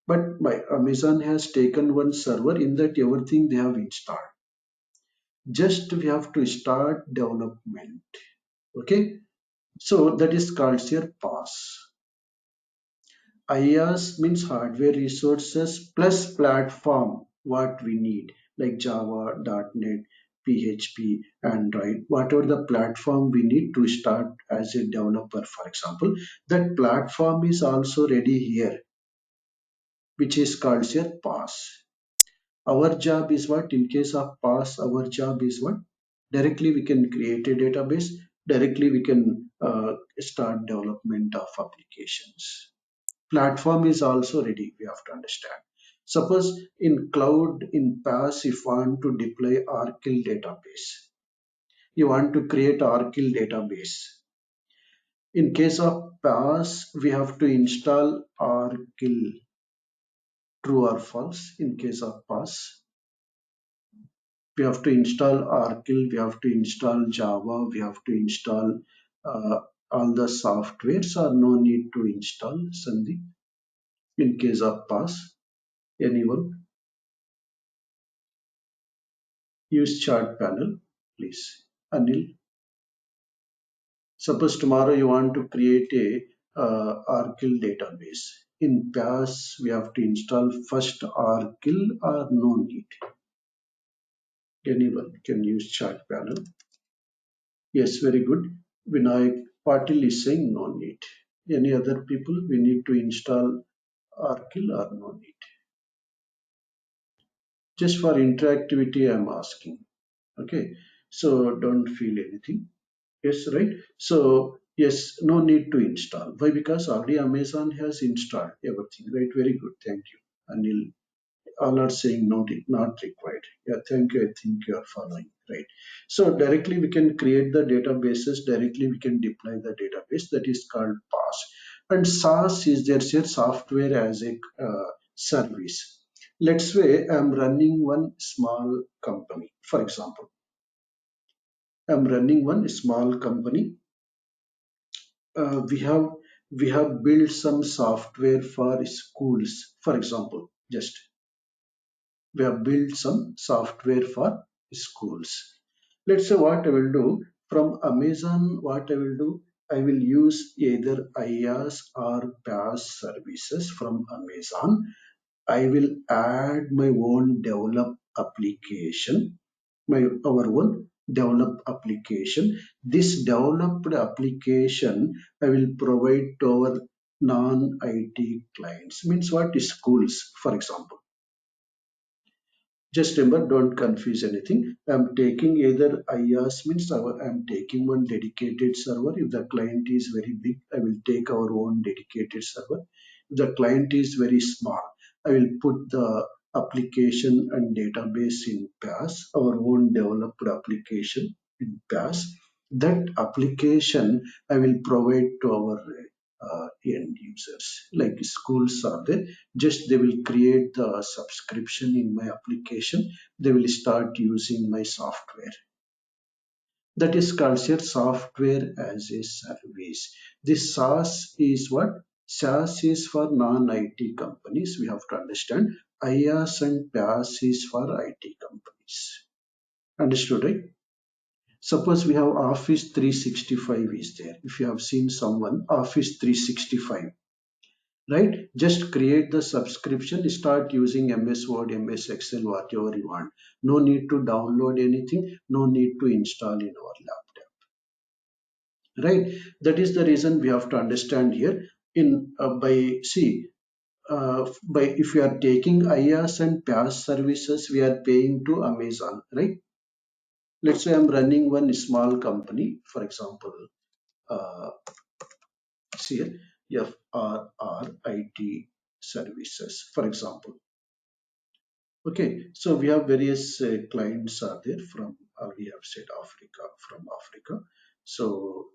but by Amazon has taken one server. In that everything they have installed. Just we have to start development. Okay, so that is called here PaaS. IaaS means hardware resources plus platform, what we need, like Java, .NET, PHP, Android, whatever the platform we need to start as a developer, for example, that platform is also ready here, which is called your PaaS. Our job is what? In case of PaaS, our job is what? Directly we can create a database, directly we can start development of applications. Platform is also ready, we have to understand. Suppose in cloud, in PaaS, if you want to deploy Oracle database, you want to create Oracle database. In case of PaaS, we have to install Oracle, true or false. In case of PaaS, we have to install Oracle, we have to install Java, we have to install uh, all the softwares, or no need to install, Sandeep? In case of PaaS, anyone? Use chart panel, please. Anil, suppose tomorrow you want to create a Oracle database. In PaaS, we have to install first Oracle or no need. Anyone can use chart panel. Yes, very good. Vinayak Patil is saying no need. Any other people, we need to install Oracle or no need. Just for interactivity, I'm asking. Okay, so don't feel anything. Yes, right. So yes, no need to install. Why? Because already Amazon has installed everything. Right. Very good. Thank you. Anil, all are saying no, not required. Yeah, thank you. I think you are following. Right. So directly we can create the databases. Directly we can deploy the database. That is called PaaS. And SaaS is their software as a service. Let's say I'm running one small company. For example, I'm running one small company. Uh, we have built some software for schools, for example. Just we have built some software for schools. Let's say what I will do from Amazon. What I will do, I will use either IaaS or PaaS services from Amazon. I will add my own develop application, my our own developed application. This developed application I will provide to our non-IT clients. Means what? Schools, for example. Just remember, don't confuse anything. I'm taking either IaaS, means I'm taking one dedicated server. If the client is very big, I will take our own dedicated server. If the client is very small, I will put the application and database in PaaS, our own developed application in PaaS. That application I will provide to our end users. Like schools are there, just they will create the subscription in my application. They will start using my software. That is considered software as a service. This SaaS is what? SaaS is for non-IT companies. We have to understand. IaaS and PaaS is for IT companies. Understood, right? Suppose we have Office 365 is there. If you have seen someone, Office 365, right? Just create the subscription, start using MS Word, MS Excel, whatever you want. No need to download anything, no need to install in our laptop, right? That is the reason we have to understand here. In by see by if you are taking IaaS and PaaS services, we are paying to Amazon, right? Let's say I'm running one small company, for example, uh, see here, FRRIT services, for example. Okay, so we have various clients are there from, we have said Africa, from Africa. So,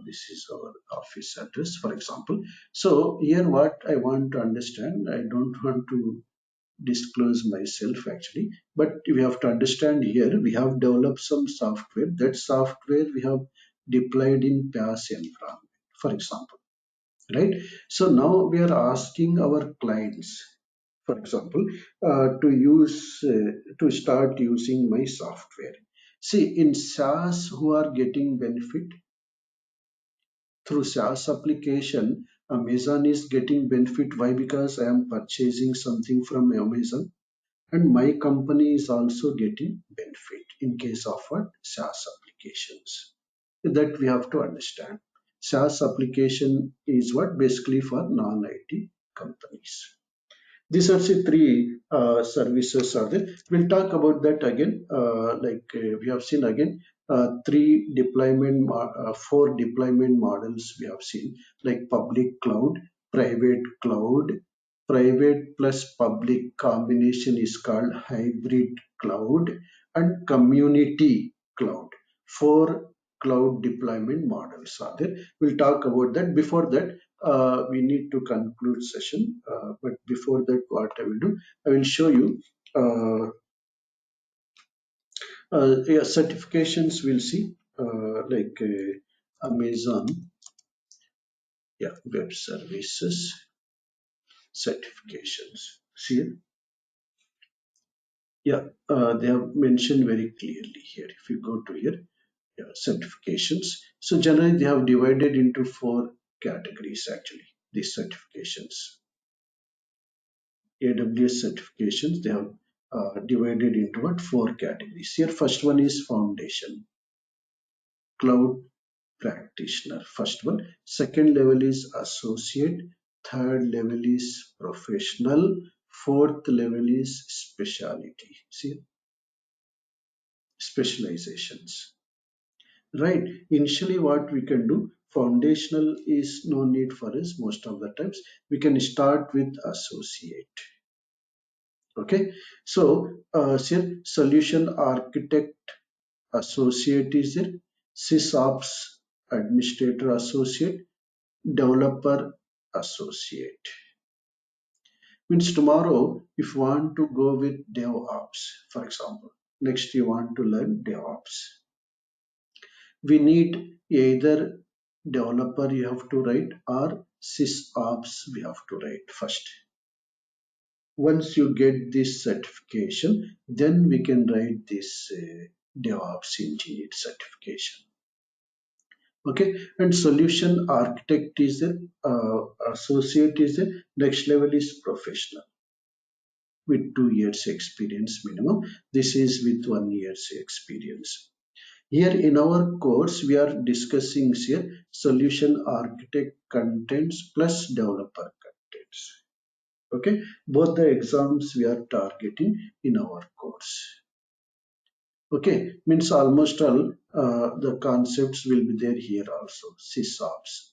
this is our office address, for example. So here what I want to understand, I don't want to disclose myself actually, but we have to understand here, we have developed some software. That software we have deployed in PaaS environment, for example, right? So now we are asking our clients, for example, to start using my software. See, in SaaS, who are getting benefit through SaaS application? Amazon is getting benefit. Why? Because I am purchasing something from Amazon and my company is also getting benefit in case of what? SaaS applications. That we have to understand. SaaS application is what? Basically for non-IT companies. These are the three services are there. We'll talk about that again. We have seen again four deployment models we have seen, like public cloud, private cloud, private plus public combination is called hybrid cloud, and community cloud. Four cloud deployment models are there. We'll talk about that. Before that, we need to conclude session. But before that, what I will do, I will show you uh, yeah, certifications. We'll see Amazon, yeah, web services certifications. See, yeah, they have mentioned very clearly here. If you go to here, yeah, certifications. So generally, they have divided into four categories. Actually, these certifications. AWS certifications, they have divided into what? Four categories. Here, first one is foundation, cloud practitioner, first one. Second level is associate. Third level is professional. Fourth level is specialty. See, specializations. Right. Initially, what we can do, foundational is no need for us most of the times. We can start with associate. Okay, so solution architect associate is it, sysops administrator associate, developer associate. Means tomorrow, if you want to go with DevOps, for example, next you want to learn DevOps, we need either developer you have to write or sysops we have to write first. Once you get this certification, then we can write this DevOps engineer certification. Okay, and solution architect is a associate is a next level is professional with 2 years experience minimum. This is with 1 year's experience. Here in our course, we are discussing here solution architect contents plus developer contents. Okay, both the exams we are targeting in our course. Okay, means almost all the concepts will be there here also. sysops,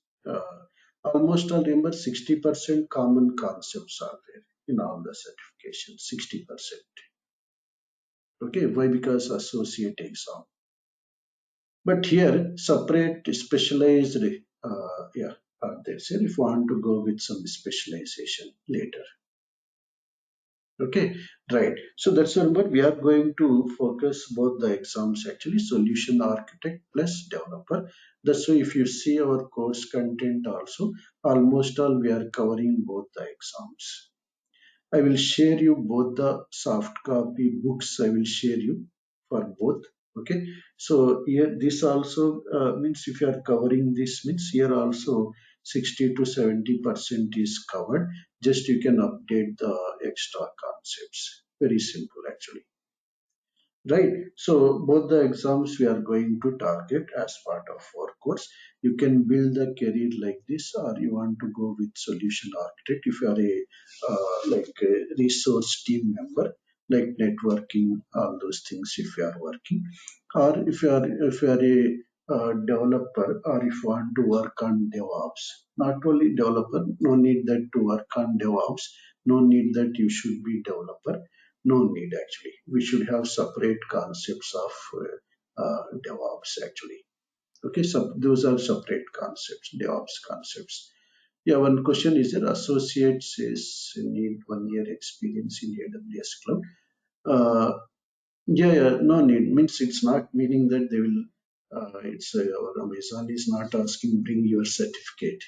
almost all, remember, 60% common concepts are there in all the certifications. 60%. Okay, why? Because associate exam. But here separate specialized yeah, that's it if you want to go with some specialization later. Okay, right. So that's remember we are going to focus both the exams actually, solution architect plus developer. That's why if you see our course content also, almost all we are covering both the exams. I will share you both the soft copy books. I will share you for both. Okay. So here this also means if you are covering this means here also 60 to 70% is covered. Just you can update the extra concepts. Very simple actually. Right. So both the exams we are going to target as part of our course. You can build a career like this, or you want to go with solution architect if you are a a resource team member, like networking, all those things. If you are working, or if you are a developer, or if you want to work on DevOps, not only developer, no need that to work on DevOps, no need that you should be developer, no need actually. We should have separate concepts of DevOps actually. Okay, so those are separate concepts, DevOps concepts. Yeah, one question is that associates is need 1 year experience in AWS cloud. Yeah, no need, means it's not meaning that they will. It's our Amazon is not asking bring your certificate.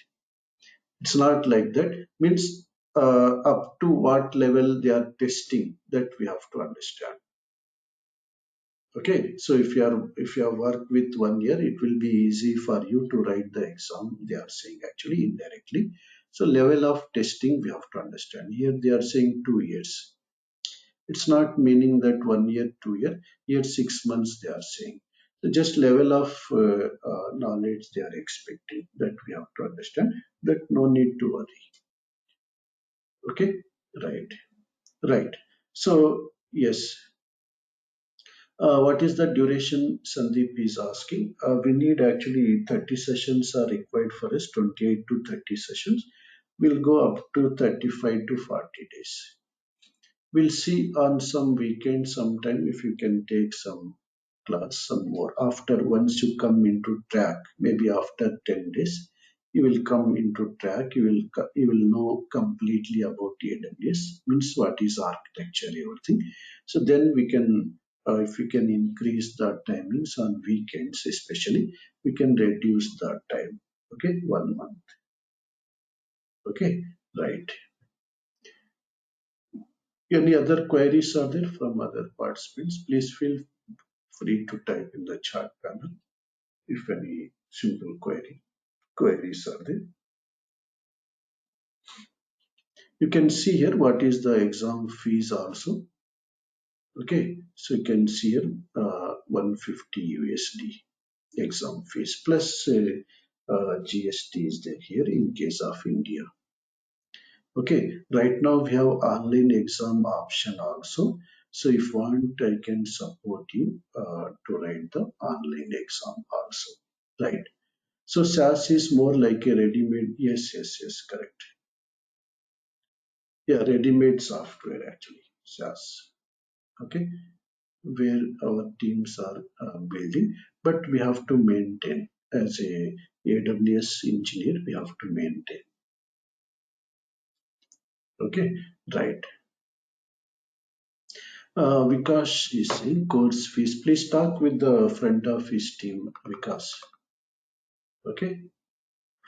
It's not like that. Means up to what level they are testing, that we have to understand. Okay, so if you have worked with 1 year, it will be easy for you to write the exam. They are saying actually indirectly. So level of testing we have to understand. Here they are saying 2 years. It's not meaning that 1 year, 2 year, here 6 months they are saying. So just level of knowledge they are expecting, that we have to understand, that no need to worry. Okay, right, right. So yes, what is the duration Sandeep is asking? We need actually 30 sessions are required for us, 28 to 30 sessions. We'll go up to 35 to 40 days. We'll see on some weekend sometime if you can take some class, some more. After once you come into track, maybe after 10 days, you will come into track. You will know completely about AWS, means what is architecture, everything. So then we can, if we can increase the timings on weekends, especially, we can reduce the time. Okay, 1 month. Okay, right. Any other queries are there from other participants? Please feel free to type in the chat panel if any simple queries are there. You can see here what is the exam fees also. Okay, so you can see here 150 USD exam fees plus GST is there here in case of India. Okay, right now we have online exam option also. So if want, I can support you to write the online exam also. Right. So SAS is more like a ready-made. Yes, yes, yes, correct. Yeah, ready-made software actually. SAS. Okay, where our teams are building, but we have to maintain as a AWS engineer. We have to maintain. Okay, right. Vikas is saying course fees. Please talk with the front office team, Vikas. Okay,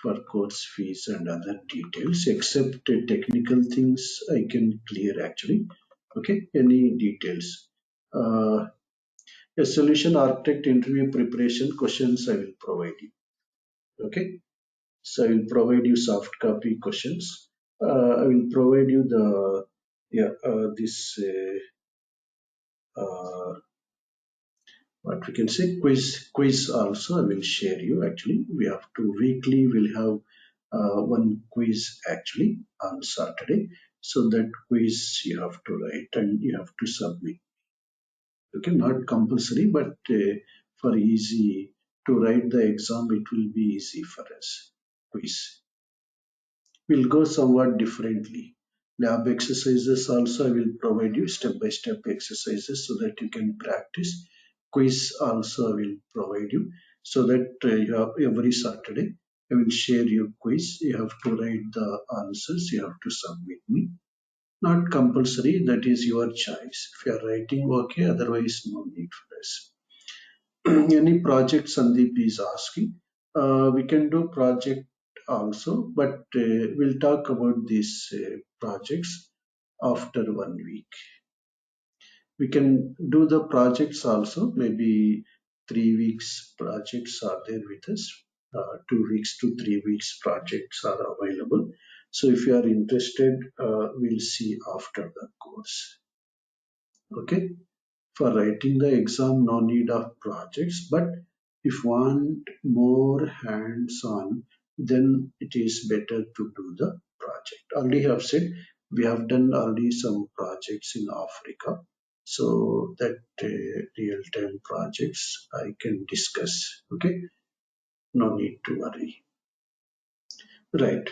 for course fees and other details, except technical things, I can clear actually. Okay, any details? Uh, a solution architect interview preparation questions I will provide you. Okay, so I will provide you soft copy questions. I will provide you the yeah this uh, what we can say quiz also I will share you. Actually we have to weekly we'll have one quiz actually on Saturday. So that quiz you have to write and you have to submit. Okay, not compulsory, but for easy to write the exam it will be easy for us. Quiz will go somewhat differently. Lab exercises also I will provide you step-by-step exercises so that you can practice. Quiz also I will provide you so that you have every Saturday I will share you quiz. You have to write the answers. You have to submit me. Not compulsory. That is your choice. If you are writing, okay. Otherwise, no need for us. Any project Sandeep is asking, we can do project also, but we'll talk about these projects after 1 week. We can do the projects also, maybe 3 weeks projects are there with us. 2 weeks to 3 weeks projects are available. So if you are interested, we'll see after the course. Okay. For writing the exam, no need of projects, but if want more hands-on, then it is better to do the project. Already have said we have done already some projects in Africa, so that real-time projects I can discuss. Okay, no need to worry. Right.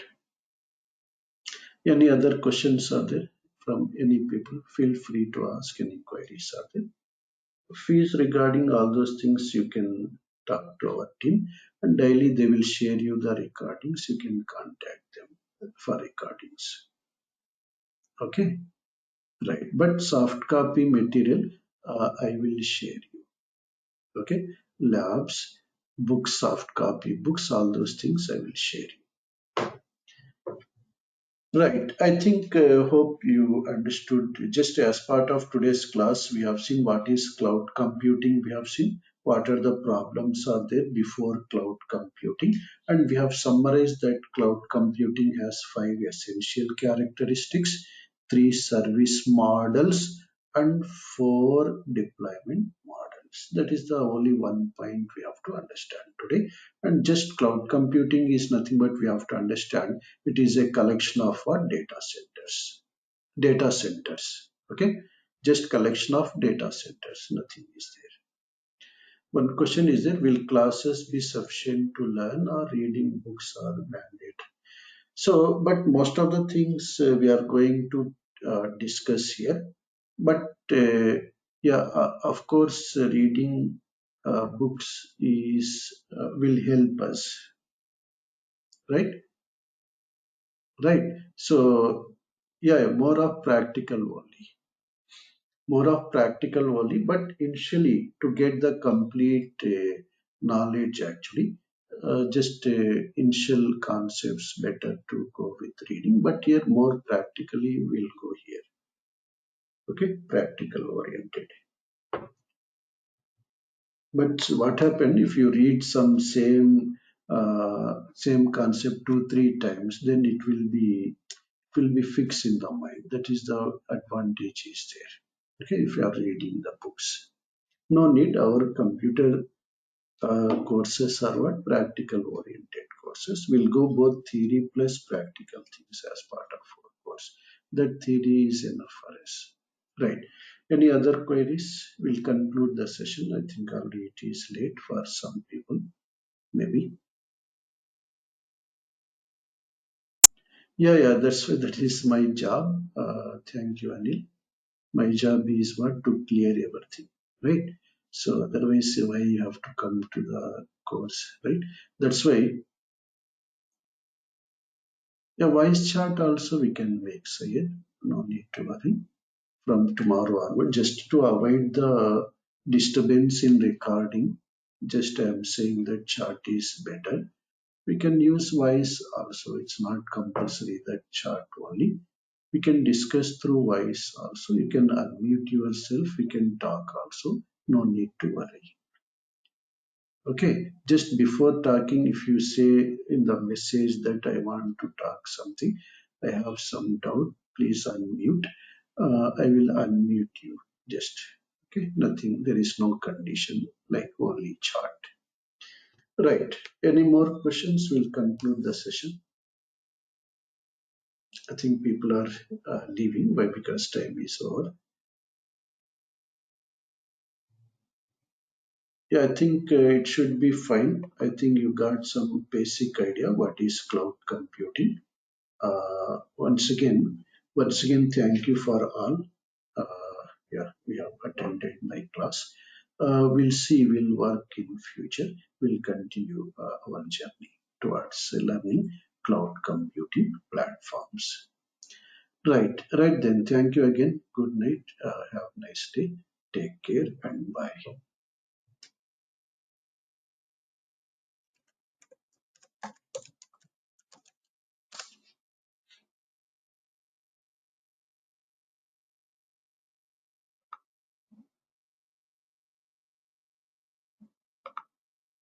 Any other questions are there from any people? Feel free to ask any queries are there. Fees regarding all those things you can talk to our team, and daily they will share you the recordings. You can contact them for recordings. Okay, right. But soft copy material I will share you. Okay, labs, books, soft copy books, all those things I will share you. Right. I think, hope you understood. Just as part of today's class, we have seen what is cloud computing. We have seen what are the problems are there before cloud computing, and we have summarized that cloud computing has five essential characteristics, three service models, and four deployment models. That is the only one point we have to understand today. And just cloud computing is nothing but we have to understand it is a collection of what data centers. Okay, just collection of data centers, nothing is there. One question is there, will classes be sufficient to learn or reading books are mandate? So, but most of the things we are going to discuss here. But yeah, of course, reading books is will help us, right? Right. So, yeah, more of practical only. But initially, to get the complete knowledge, actually, just initial concepts better to go with reading. But here, more practically, we'll go here. Okay, practical oriented. But what happen if you read some same concept two, three times, then it will be fixed in the mind. That is the advantage is there. Okay, if you are reading the books. No need, our computer courses are what? Practical oriented courses. We'll go both theory plus practical things as part of our course. That theory is enough for us. Right. Any other queries? We'll conclude the session. I think already it is late for some people, maybe. Yeah, that is my job. Thank you, Anil. My job is what to clear everything, right? So otherwise, why you have to come to the course, right? That's why, yeah, voice chat also we can make, Sayed. No need to worry. From tomorrow onward, just to avoid the disturbance in recording, just I am saying that chat is better. We can use voice also. It's not compulsory that chat only. We can discuss through voice also. You can unmute yourself. We can talk also. No need to worry. Okay, just before talking, if you say in the message that I want to talk something, I have some doubt, please unmute. I will unmute you. Just okay, nothing, there is no condition like only chat. Right. Any more questions? We'll conclude the session. I think people are leaving by because time is over. Yeah, I think it should be fine. I think you got some basic idea what is cloud computing. Once again, thank you for all. Yeah, we have attended my class. We'll work in future. We'll continue our journey towards learning cloud computing platforms. Right then. Thank you again. Good night. Have a nice day. Take care and bye.